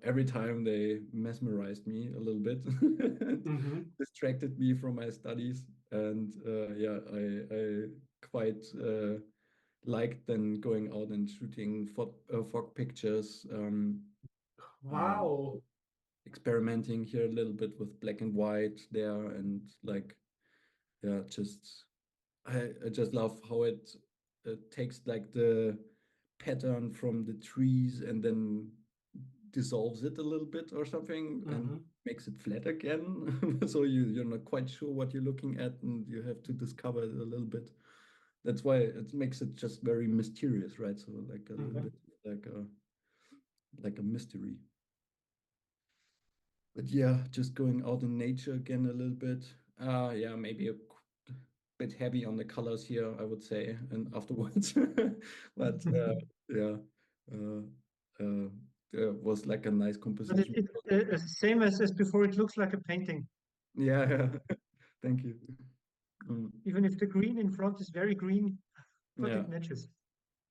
every time they mesmerized me a little bit and Mm-hmm. distracted me from my studies, and yeah, I quite liked then going out and shooting fog pictures. Uh, Wow. Experimenting here a little bit with black and white there, and like yeah, just I just love how it takes like the pattern from the trees and then dissolves it a little bit or something and Mm-hmm. makes it flat again. So you're not quite sure what you're looking at and you have to discover it a little bit. That's why it makes it just very mysterious, right? So like a little Mm-hmm. bit like a mystery. But yeah, just going out in nature again a little bit. Yeah, maybe a bit heavy on the colors here, I would say, and afterwards. But yeah, uh, there was like a nice But composition. it's same as before. It looks like a painting, Yeah, yeah. Thank you. Mm, even if the green in front is very green, but yeah. it matches.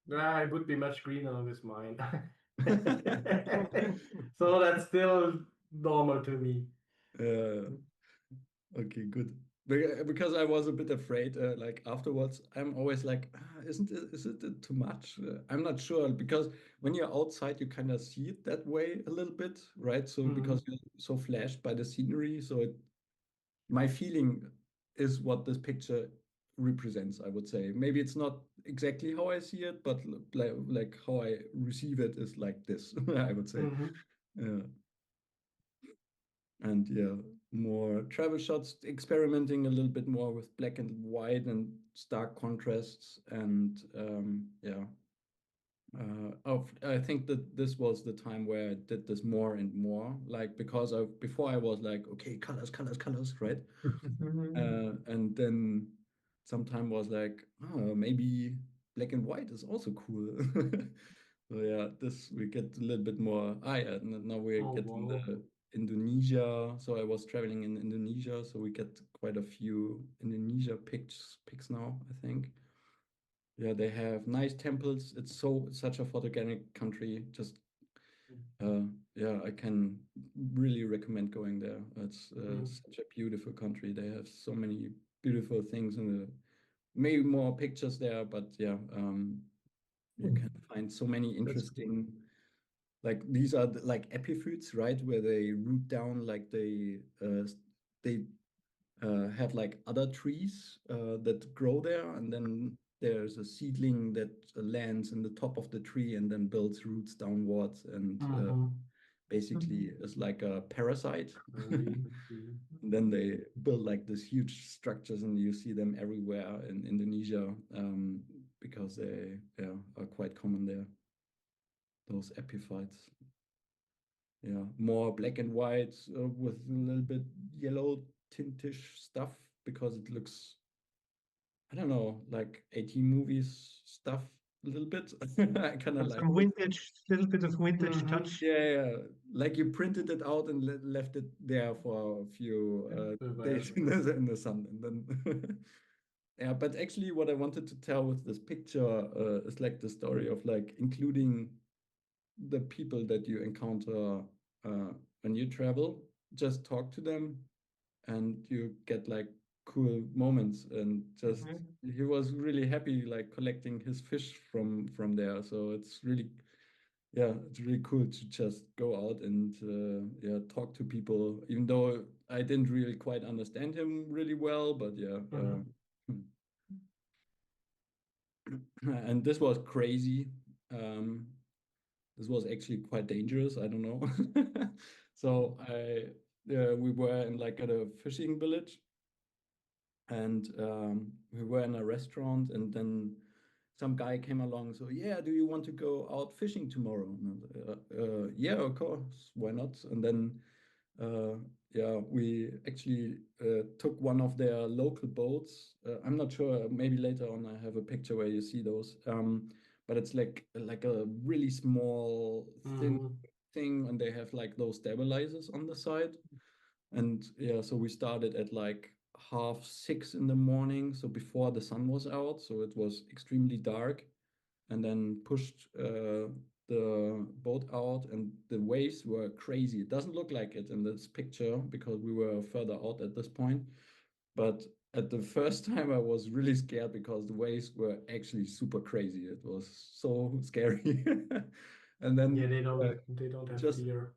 Yeah, it would be much greener with mine. So that's still normal to me. Uh, Okay, good. Because I was a bit afraid, like afterwards, I'm always like, is it too much? I'm not sure because when you're outside, you kind of see it that way a little bit, right? So Mm-hmm. because you're so flashed by the scenery, so my feeling is what this picture represents, I would say. Maybe it's not exactly how I see it, but like how I receive it is like this, I would say. Mm-hmm. Yeah. And yeah, more travel shots, experimenting a little bit more with black and white and stark contrasts. And yeah, I think that this was the time where I did this more and more, like because before I was like, okay, colors, colors, colors, right? And then sometime was like, oh, maybe black and white is also cool. So yeah, this we get a little bit more. Yeah, now we Oh, get in wow. the Indonesia. So I was traveling in Indonesia, so we get quite a few Indonesia pics now, I think. Yeah, they have nice temples. It's such a photogenic country. Just uh, yeah, I can really recommend going there. It's Mm-hmm. such a beautiful country. They have so many beautiful things in the maybe more pictures there, but yeah, you can find so many That's interesting like these are like epiphytes, right? Where they root down like they have like other trees that grow there, and then there's a seedling that lands in the top of the tree and then builds roots downwards and Mm-hmm. basically is like a parasite. Mm-hmm. And then they build like these huge structures, and you see them everywhere in Indonesia because they yeah, are quite common there. Those epiphytes. Yeah, more black and white with a little bit yellow tintish stuff because it looks, I don't know, like 18 movies stuff a little bit. I kind of and like some this. vintage, little bit of vintage Mm-hmm. touch. Yeah, yeah, like you printed it out and left it there for a few Well, days in the sun, and then yeah. But actually, what I wanted to tell with this picture is like the story of like including the people that you encounter when you travel. Just talk to them, and you get like cool moments. And just Mhm. he was really happy, like collecting his fish from there. So it's really yeah, it's really cool to just go out and yeah, talk to people. Even though I didn't really quite understand him really well, but yeah. mm-hmm. And this was crazy. Um, this was actually quite dangerous. I don't know. So we were in like at a fishing village, and we were in a restaurant, and then some guy came along. So yeah, do you want to go out fishing tomorrow? And, yeah, of course, why not? And then yeah, we actually took one of their local boats. I'm not sure. Maybe later on I have a picture where you see those. But it's like a really small thin thing, and they have like those stabilizers on the side. And yeah, so we started at like 5:30 in the morning, so before the sun was out, so it was extremely dark, and then pushed the boat out, and the waves were crazy. It doesn't look like it in this picture because we were further out at this point, but at the first time I was really scared because the waves were actually super crazy. It was so scary. And then yeah, they don't have just fear.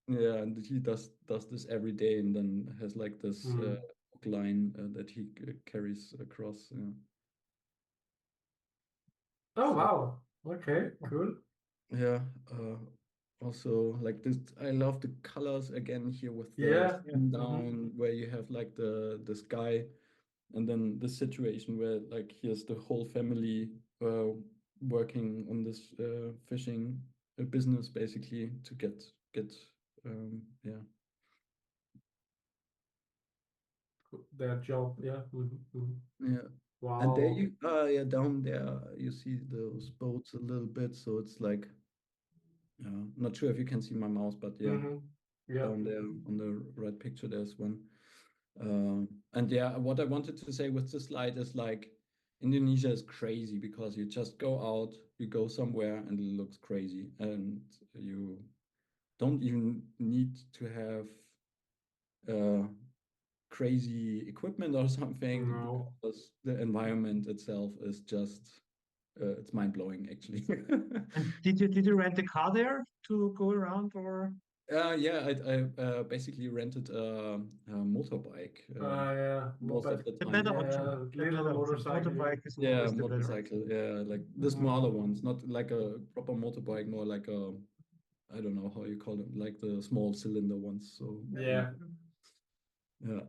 yeah, and he does this every day, and then has like this hook line that he carries across. Yeah. Oh So wow. Okay, cool. yeah, also like this, I love the colors again here with the Yeah. sun down, where you have like the sky, and then the situation where like here's the whole family working on this fishing business basically to get yeah. Their job. Yeah. Yeah. And there Wow. you yeah, down there you see those boats a little bit. So it's like not sure if you can see my mouse, but yeah, Yeah. down there on the right picture there's one. And yeah, what I wanted to say with this slide is like Indonesia is crazy because you just go out, you go somewhere and it looks crazy, and you don't even need to have crazy equipment or something No. because the environment itself is just it's mind-blowing actually. And did you rent a car there to go around, or? Yeah, I basically rented a motorbike Yeah. most of But the The time. better yeah, option. The little better option. motorcycle. Yeah. Motorbike is Yeah, always the better motorcycle. option. Yeah, like the smaller ones, not like a proper motorbike, more like a, I don't know how you call them, like the small cylinder ones. So Yeah. yeah.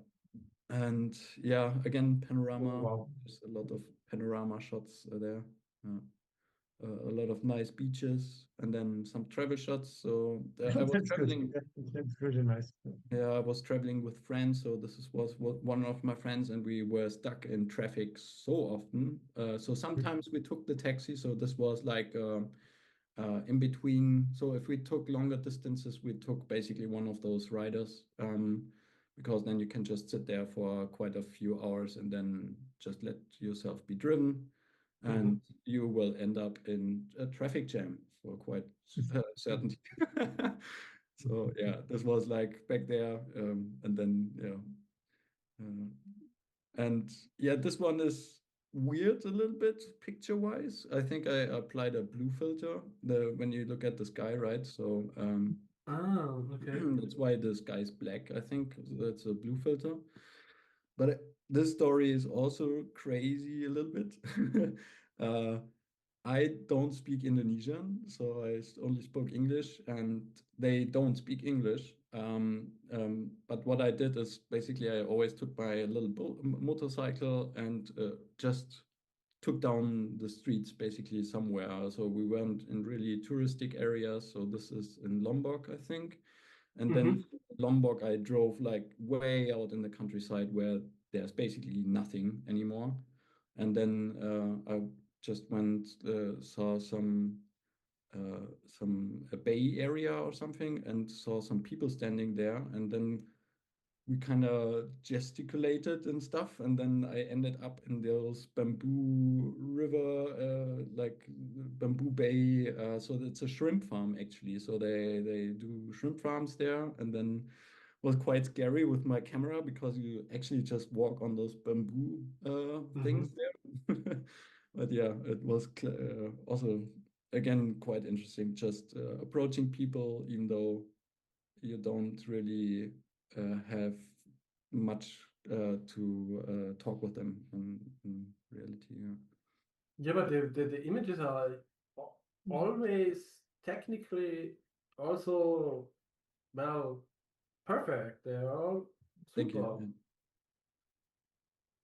And yeah, again, Oh, panorama. wow. There's a lot of panorama shots there. Yeah. A lot of nice beaches, and then some travel shots. So I was That's good. traveling. That's really nice. Yeah, I was traveling with friends. So this was one of my friends, and we were stuck in traffic so often. So sometimes we took the taxi. So this was like in between. So if we took longer distances, we took basically one of those riders, because then you can just sit there for quite a few hours and then just let yourself be driven, and you will end up in a traffic jam for quite certainty. So yeah, this was like back there, and then yeah, and yeah, this one is weird a little bit picture wise. I think I applied a blue filter when you look at the sky, right? So Oh, okay. that's why the sky is black. I think that's a blue filter. But this story is also crazy a little bit. uh, I don't speak Indonesian, so I only spoke English, and they don't speak English. But what I did is basically I always took my little motorcycle and just took down the streets basically somewhere. So we weren't in really touristic areas. So this is in Lombok, I think. And then Lombok, I drove like way out in the countryside where there's basically nothing anymore. And then I just went saw a bay area or something and saw some people standing there, and then we kind of gesticulated and stuff, and then I ended up in those bamboo river, like bamboo bay. So it's a shrimp farm actually. So they do shrimp farms there, and then was quite scary with my camera because you actually just walk on those bamboo things there. But yeah, it was also again quite interesting, just approaching people even though you don't really have much to talk with them in reality. Yeah. Yeah, but the images are always technically also, well, perfect. They're all Thank you. super. Yeah.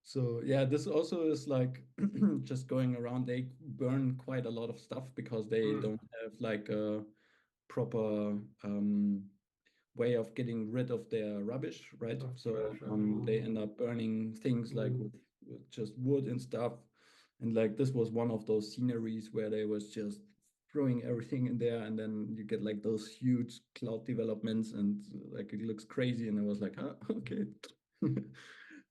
So yeah, this also is like just going around. They burn quite a lot of stuff because they don't have like a proper way of getting rid of their rubbish, right? So they end up burning things like with just wood and stuff. And like this was one of those sceneries where they was just throwing everything in there, and then you get like those huge cloud developments, and like it looks crazy. And I was like, okay.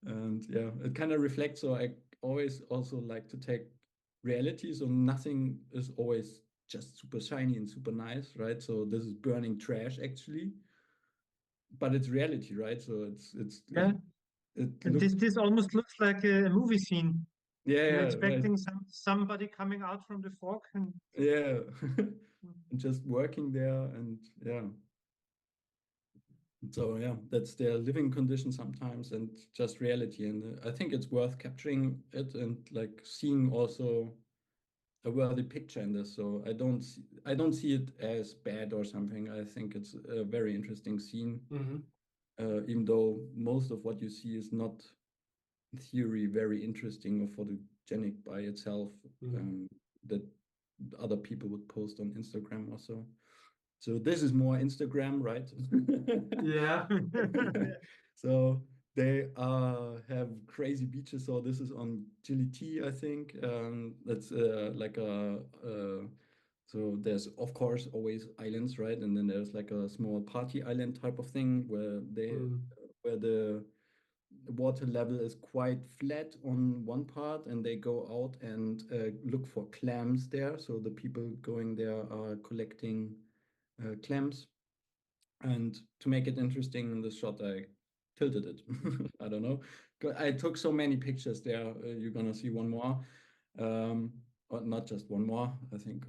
And yeah, it kind of reflects. So I always also like to take reality. So nothing is always just super shiny and super nice, right? So this is burning trash actually, but it's reality, right? So Yeah. it And looks, this almost looks like a movie scene. You're yeah, right, expecting somebody coming out from the fog and yeah, and just working there, and yeah. So yeah, that's their living condition sometimes, and just reality. And I think it's worth capturing it and like seeing also a worthy picture in this. So I don't see it as bad or something. I think it's a very interesting scene, even though most of what you see is not in theory very interesting or photogenic by itself, that other people would post on Instagram or so. So this is more Instagram, right? Yeah. So they have crazy beaches. So this is on Gili T, I think. That's like so there's of course always islands, right? And then there's like a small party island type of thing where the water level is quite flat on one part, and they go out and look for clams there. So the people going there are collecting clams. And to make it interesting in this shot, I tilted it. I don't know. I took so many pictures there. You're gonna see one more, or not just one more. I think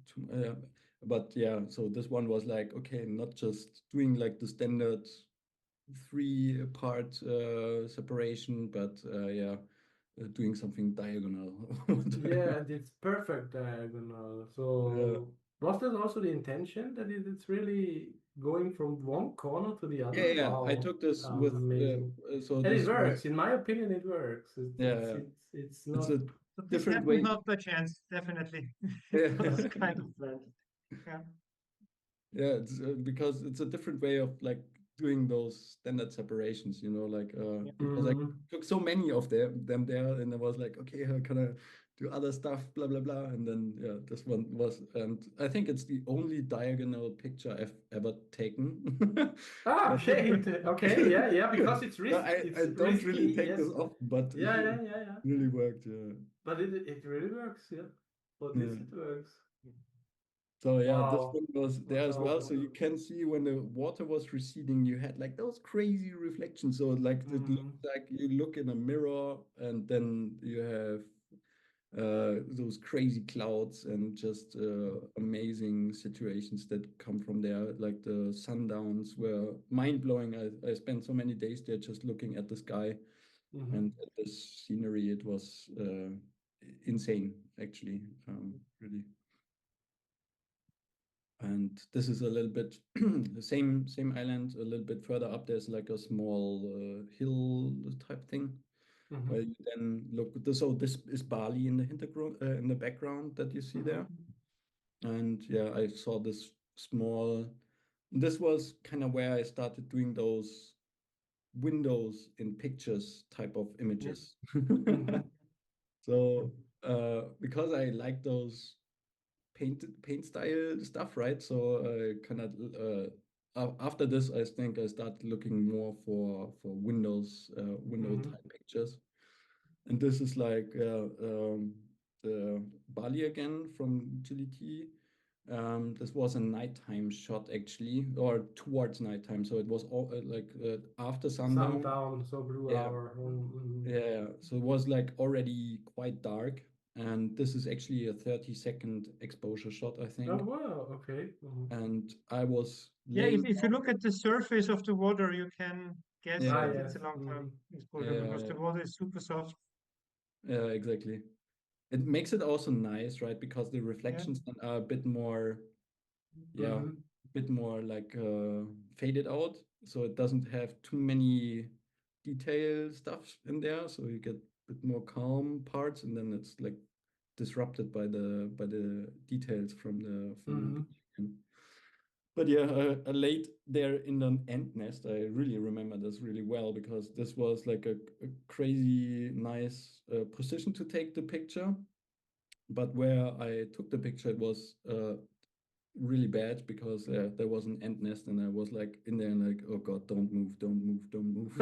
two, but yeah. So this one was like, okay, not just doing like the standard 3 part separation, but yeah, doing something diagonal. Yeah, and it's perfect diagonal. Yeah. So was that also the intention that it's really going from one corner to the Yeah, other? yeah. I Wow, took this with amazing. so And it this was, works. In my opinion, it works. yeah, yeah. It's It's not. a but this different happened way. not by chance, definitely. It was Yeah. kind of planned. Yeah. Yeah, it's because it's a different way of like doing those standard separations, like Yeah. because I took so many of them there, and I was like, okay, how can I do other stuff, blah blah blah, and then yeah, this one was, and I think it's the only diagonal picture I've ever taken. Ah, But shade. Okay, yeah, yeah, because no, it's I don't really risky. take Yes. this off, but Yeah, yeah, yeah, yeah. really worked. Yeah. But it really works. Yeah. For this, Yeah. it works. So yeah, this Wow. one was there That's as well. So awesome. you can see when the water was receding, you had like those crazy reflections. So like it looks like you look in a mirror, and then you have those crazy clouds and just amazing situations that come from there. Like the sundowns were mind blowing. I spent so many days there just looking at the sky and at this scenery. It was insane, actually, really. And this is a little bit the same island, a little bit further up. There's like a small hill type thing where you then look. So this is Bali in the hintergrund, in the background that you see there. And yeah, I saw this small. This was kind of where I started doing those windows in pictures type of Yeah. images. So because I like those paint style stuff, right? So kind of after this, I think I started looking more for window type pictures, and this is like the Bali again from Agility. This was a nighttime shot actually, or towards nighttime, so it was all after sundown. Sundown, so blue Yeah, hour. yeah. So it was like already quite dark. And this is actually a 30-second exposure shot, I Oh think. wow, okay. And I was Yeah, laying if you down. look at the surface of the water, you can guess Yeah, Ah that yes. it's a long-term exposure because yeah, the water is super soft. yeah, exactly. It makes it also nice, right? Because the Yeah. reflections then are a bit more, yeah, Mm-hmm. a bit more like faded out. So it doesn't have too many detail stuff in there, so you get a bit more calm parts, and then it's like disrupted by the details from the beginning. But yeah, I laid there in an ant nest. I really remember this really well because this was like a crazy nice position to take the picture. But where I took the picture, it was really bad because there was an ant nest, and I was like in there and like, oh God, don't move, don't move, don't move.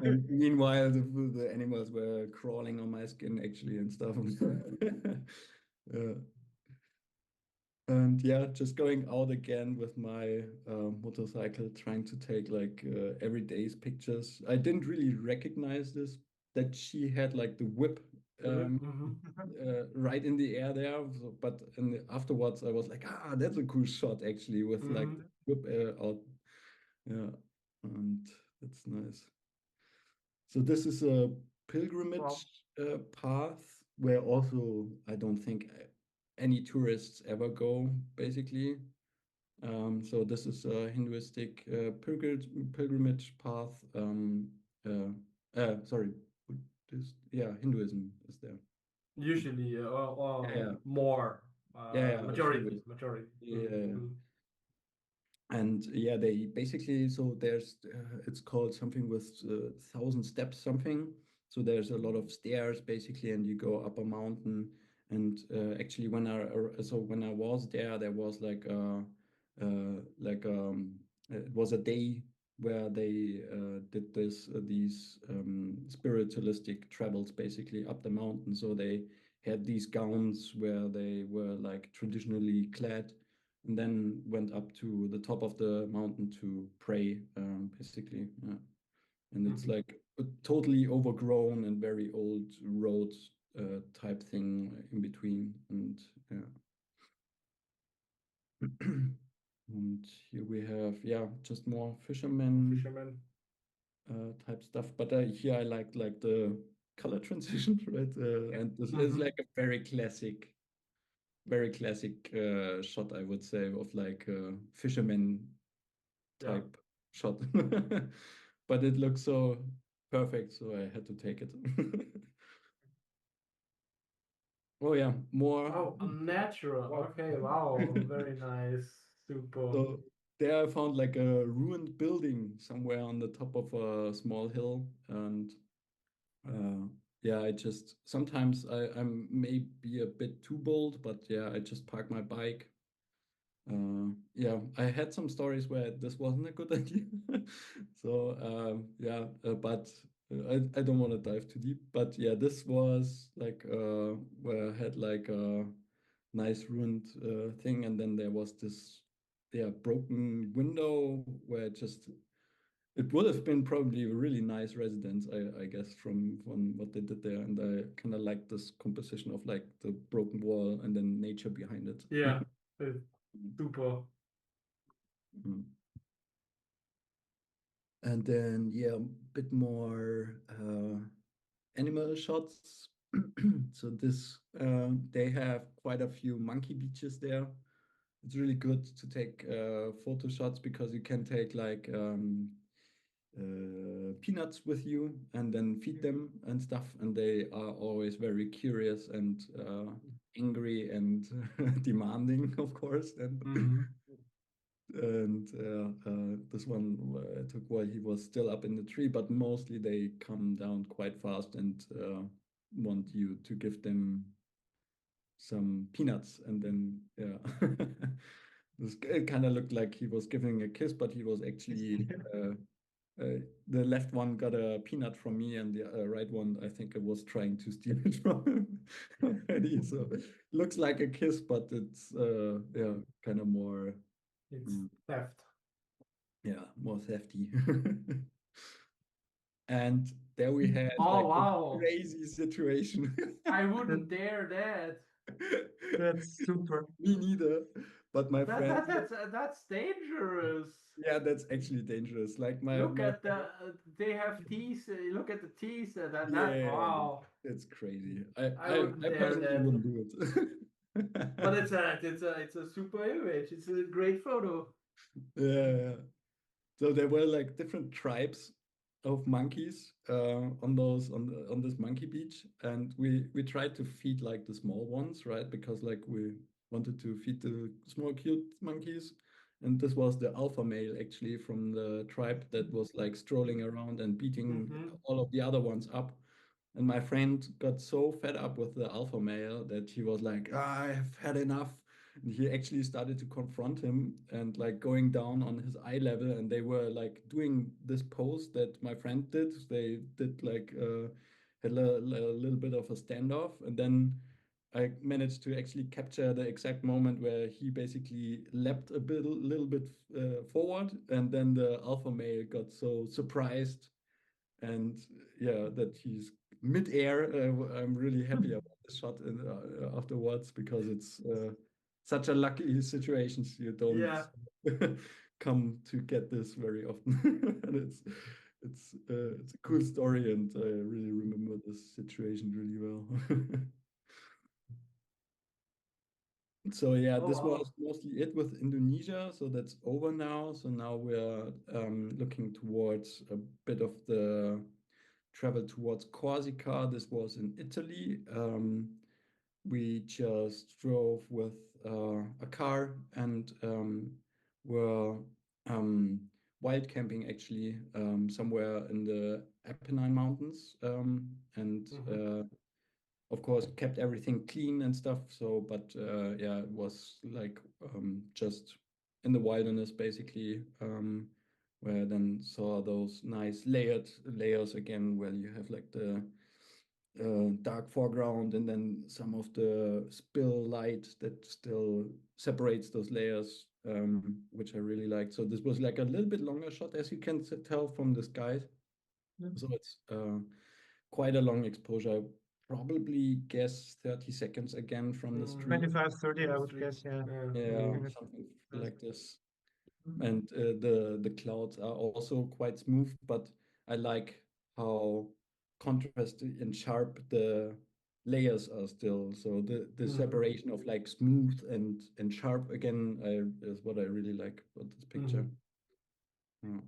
And meanwhile, the animals were crawling on my skin actually and stuff. Yeah. And yeah, just going out again with my motorcycle, trying to take like everyday's pictures. I didn't really recognize this, that she had like the whip right in the air there. So, but afterwards, I was like, ah, that's a cool shot actually with like the whip out. Yeah, and that's nice. So this is a pilgrimage path where also I don't think any tourists ever go, basically. So this is a Hinduistic pilgrimage path. Sorry, Buddhist, yeah, Hinduism is there. Usually, or Yeah, more, yeah, majority. yeah. And yeah, they basically, so there's it's called something with 1,000 steps something. So there's a lot of stairs basically, and you go up a mountain. And actually, when I was there, there was like it was a day where they did these spiritualistic travels basically up the mountain. So they had these gowns where they were like traditionally clad, and then went up to the top of the mountain to pray, basically. Yeah. And it's like a totally overgrown and very old road type thing in between. And yeah. And here we have, yeah, just more fishermen type stuff. But here I like the color transition, right? And this is like a very classic shot, I would say, of like fisherman type shot. But it looks so perfect, so I had to take it. Oh yeah, more. Oh, natural. Okay, wow, very nice, super. So there I found like a ruined building somewhere on the top of a small hill, and yeah, I just sometimes I'm maybe a bit too bold, but yeah, I just park my bike. Yeah, I had some stories where this wasn't a good idea. So yeah, but I don't want to dive too deep. But yeah, this was like where I had like a nice ruined thing, and then there was this broken window where it would have been probably a really nice residence, I guess, from what they did there. And I kind of like this composition of like the broken wall and then nature behind it. Yeah, super. And then yeah, a bit more animal shots. So this they have quite a few monkey beaches there. It's really good to take photo shots because you can take like peanuts with you and then feed them and stuff, and they are always very curious and angry and demanding, of course. And this one I took while he was still up in the tree, but mostly they come down quite fast and want you to give them some peanuts, and then yeah. It kind of looked like he was giving a kiss, but he was actually the left one got a peanut from me, and the right one, I think, it was trying to steal it from him already. So looks like a kiss, but it's yeah, kind of more. It's theft. Yeah, more thefty. And there we had Oh, like wow. a crazy situation. I wouldn't dare that. That's super. Me neither. But my friend, That's dangerous. yeah, that's actually dangerous. Like Look my at they have teeth. Look at the teeth. yeah, Wow. it's crazy. I wouldn't I dare personally that. wouldn't do it. But it's a super image. It's a great photo. Yeah. So there were like different tribes of monkeys on this monkey beach, and we tried to feed like the small ones, right? Because like we wanted to feed the small cute monkeys, and this was the alpha male actually from the tribe that was like strolling around and beating all of the other ones up. And my friend got so fed up with the alpha male that he was like, "I have had enough." And he actually started to confront him and like going down on his eye level. And they were like doing this pose that my friend did. They did like had a little bit of a standoff. And then I managed to actually capture the exact moment where he basically leapt little bit forward. And then the alpha male got so surprised and yeah, that he's mid-air. I'm really happy about the shot afterwards because it's such a lucky situations you don't Yeah. come to get this very often. And it's a cool story, and I really remember this situation really well. So yeah, Oh, this wow. was mostly it with Indonesia. So that's over now. So now we're looking towards a bit of the travel towards Corsica. This was in Italy. We just drove with a car and were um, wild camping actually somewhere in the Apennine Mountains, and of course kept everything clean and stuff. So, but yeah, it was like just in the wilderness basically, where I then saw those nice layered layers again, where you have like the dark foreground and then some of the spill light that still separates those layers, which I really liked. So this was like a little bit longer shot, as you can tell from the skies. So it's quite a long exposure. Probably guess 30 seconds again from the street. 25, 30, I would guess, yeah. Yeah, something like this. And the clouds are also quite smooth, but I like how contrasty and sharp the layers are still. So the separation of like smooth and sharp again is what I really like about this picture. Yeah.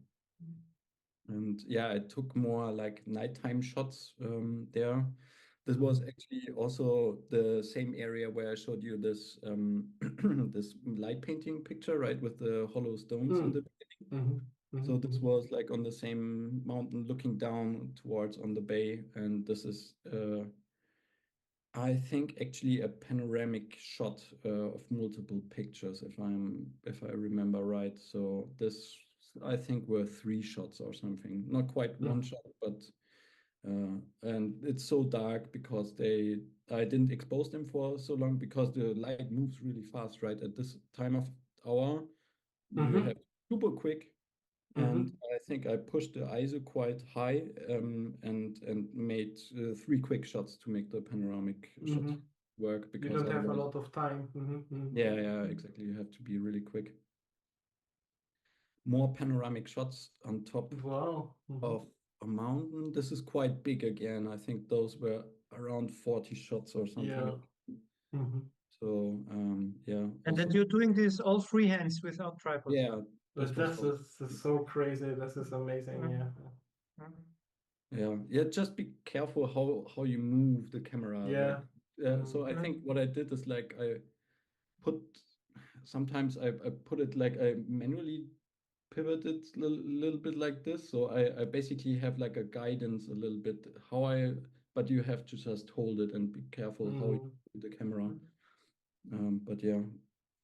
And yeah, I took more like nighttime shots there. This was actually also the same area where I showed you this this light painting picture, right, with the hollow stones in the beginning. So this was like on the same mountain looking down towards on the bay, and this is I think actually a panoramic shot of multiple pictures, if I remember right. So this I think were three shots or something, not quite one shot, but and it's so dark because I didn't expose them for so long because the light moves really fast, right? At this time of hour, you have super quick, and I think I pushed the ISO quite high, and made three quick shots to make the panoramic shot work You because don't have a otherwise, lot of time. yeah, exactly. You have to be really quick. More panoramic shots on top Wow. of a mountain. This is quite big again. I think those were around 40 shots or something. Yeah. So yeah. And then Also, you're doing this all freehands without tripod. yeah, this was This is so crazy. This is amazing. Yeah. yeah. Just be careful how you move the camera. Like, Yeah. so I think what I did is like I put sometimes I put it like I manually pivot it a little bit like this. So I basically have like a guidance a little bit how but you have to just hold it and be careful how you do the camera. But yeah,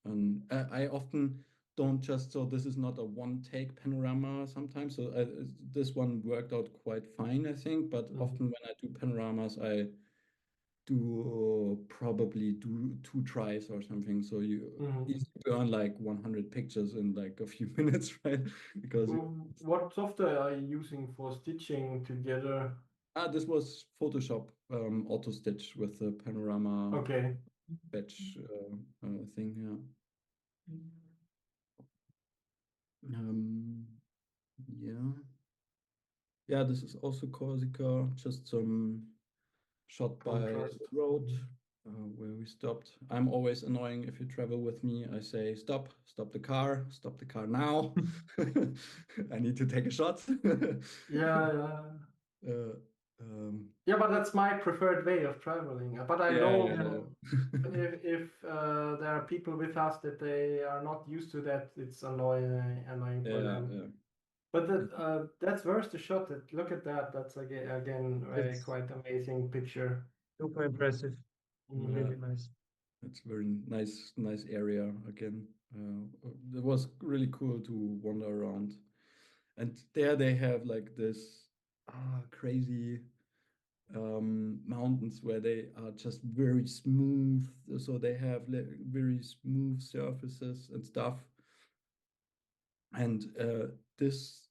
and I often don't just, so this is not a one take panorama sometimes. So this one worked out quite fine, I think. But often when I do panoramas, I do probably do two tries or something. So you easily burn like 100 pictures in like a few minutes, right? Because What software are you using for stitching together? this was Photoshop auto stitch with the panorama Okay. batch thing. Yeah. Um, yeah. Yeah, this is also Corsica, just some shot by Contrast. the road. where we stopped. I'm always annoying if you travel with me. I say, stop the car now. I need to take a shot. Yeah. Uh, um, Yeah, but that's my preferred way of traveling. But I yeah, know if there are people with us that they are not used to that, it's annoying for them. yeah. But that's worth the shot. Look at that. That's again a It's quite amazing picture. super impressive. Mhm. Really nice. It's very nice area again. It was really cool to wander around. And there they have like this crazy mountains where they are just very smooth. So they have very smooth surfaces and stuff. And this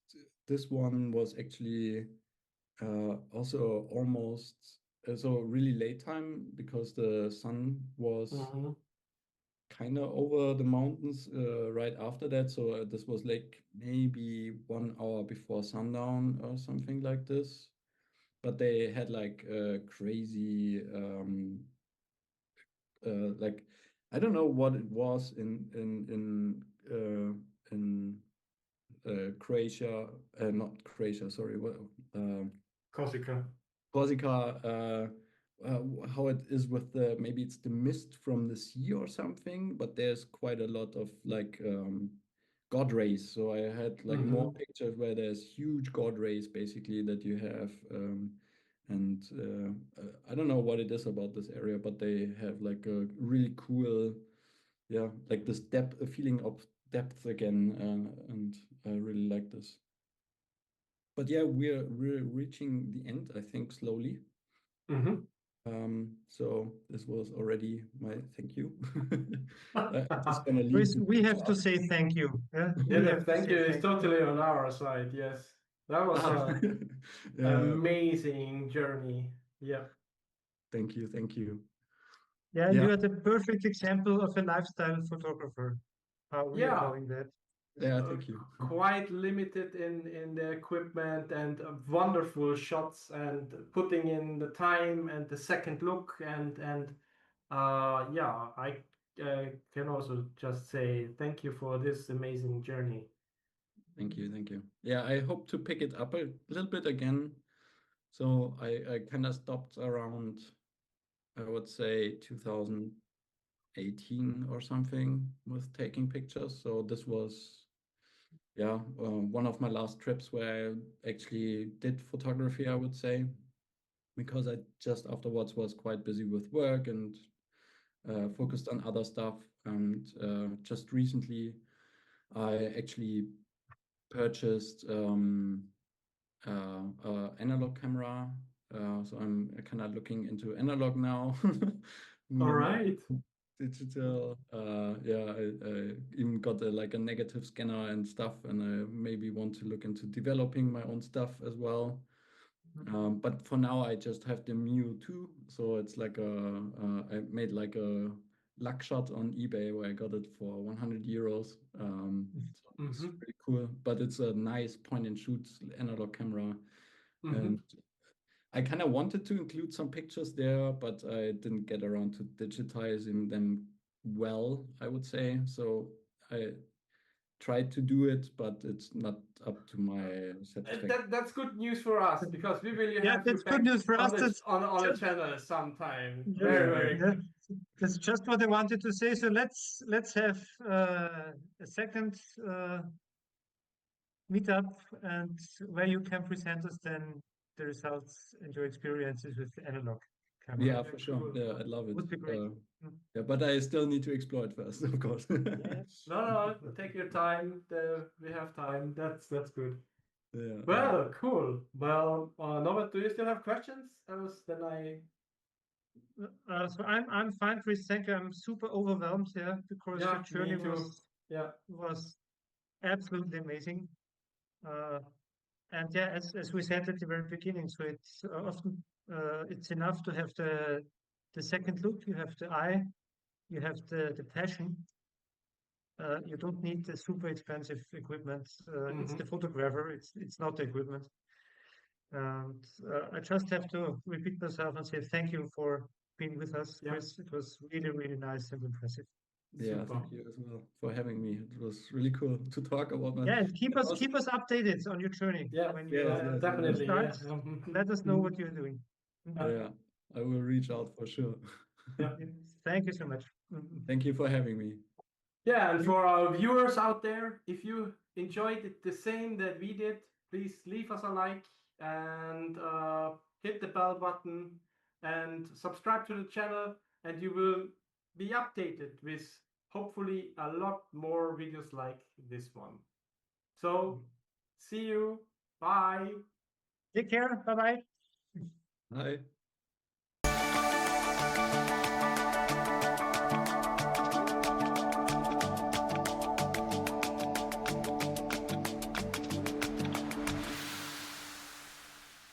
one was actually also almost so really late time because the sun was Mhm. kind of over the mountains right after that. So this was like maybe 1 hour before sundown or something like this. But they had like crazy like I don't know what it was in Croatia, not Croatia, sorry, what Corsica. Corsica, how it is with the maybe it's the mist from the sea or something, but there's quite a lot of like god rays. So I had like more pictures where there's huge god rays basically that you have, and I don't know what it is about this area, but they have like a really cool, yeah, like this depth, a feeling of depth again, and I really like this. But yeah, we're reaching the end, I think, slowly. Mhm. So this was already my thank you. I'm just gonna leave Chris, the we have to picture say thank you. Yeah, Yeah, we the have to thank say you is thank you. totally on our side. Yes, that was up. an Yeah, amazing journey. Yeah. thank you. Yeah, Yeah, you are the perfect example of a lifestyle photographer. How we are Yeah. doing that. yeah, thank you. Quite limited in the equipment and wonderful shots and putting in the time and the second look and yeah, I can also just say thank you for this amazing journey. Thank you. Yeah, I hope to pick it up a little bit again. So I kind of stopped around, I would say 2018 or something with taking pictures. So this was, yeah, one of my last trips where I actually did photography, I would say, because I just afterwards was quite busy with work and focused on other stuff. And just recently, I actually purchased analog camera. So I'm kind of looking into analog now. All More right. digital. Yeah, I even got like a negative scanner and stuff, and I maybe want to look into developing my own stuff as well. But for now, I just have the Mu 2. So it's like I made like a luck shot on eBay where I got it for 100 euros. So it's pretty cool, but it's a nice point and shoot analog camera. And I kind of wanted to include some pictures there, but I didn't get around to digitizing them well, I would say. So I tried to do it, but it's not up to my satisfaction. That's good news for us because we will Yeah, have you that's good back news for us. on That's on the just, channel sometime. yeah, Very yeah, good. that's just what I wanted to say. So let's have a second meetup and where you can present us then the results and your experiences with the analog camera. Yeah, for sure. Cool. Yeah, I'd love it. Would be great. Yeah, but I still need to explore it first, of course. No, take your time. We have time. That's good. Yeah. Well, cool. Well, Norbert, do you still have questions? Else, then I. So I'm fine, Chris. Thank you. I'm super overwhelmed here because your Yeah, journey me too. Yeah. was absolutely amazing. And yeah, as we said at the very beginning, so it's often it's enough to have the second look. You have the eye, you have the passion. You don't need the super expensive equipment. It's the photographer. It's not the equipment. And I just have to repeat myself and say thank you for being with us, Yeah. Chris. It was really, really nice and impressive. Yeah, Super. thank you as well for having me. It was really cool to talk about my. Yeah, and keep and us also- updated on your journey. Yeah, When Yes, you yes, definitely. start, Yeah. let us know what you're doing. Yeah, I will reach out for sure. Yeah. Thank you so much. Thank you for having me. Yeah, and for our viewers out there, if you enjoyed it the same that we did, please leave us a like and hit the bell button and subscribe to the channel, and you will be updated with hopefully a lot more videos like this one. So, see you. Bye. Take care. Bye bye. Bye.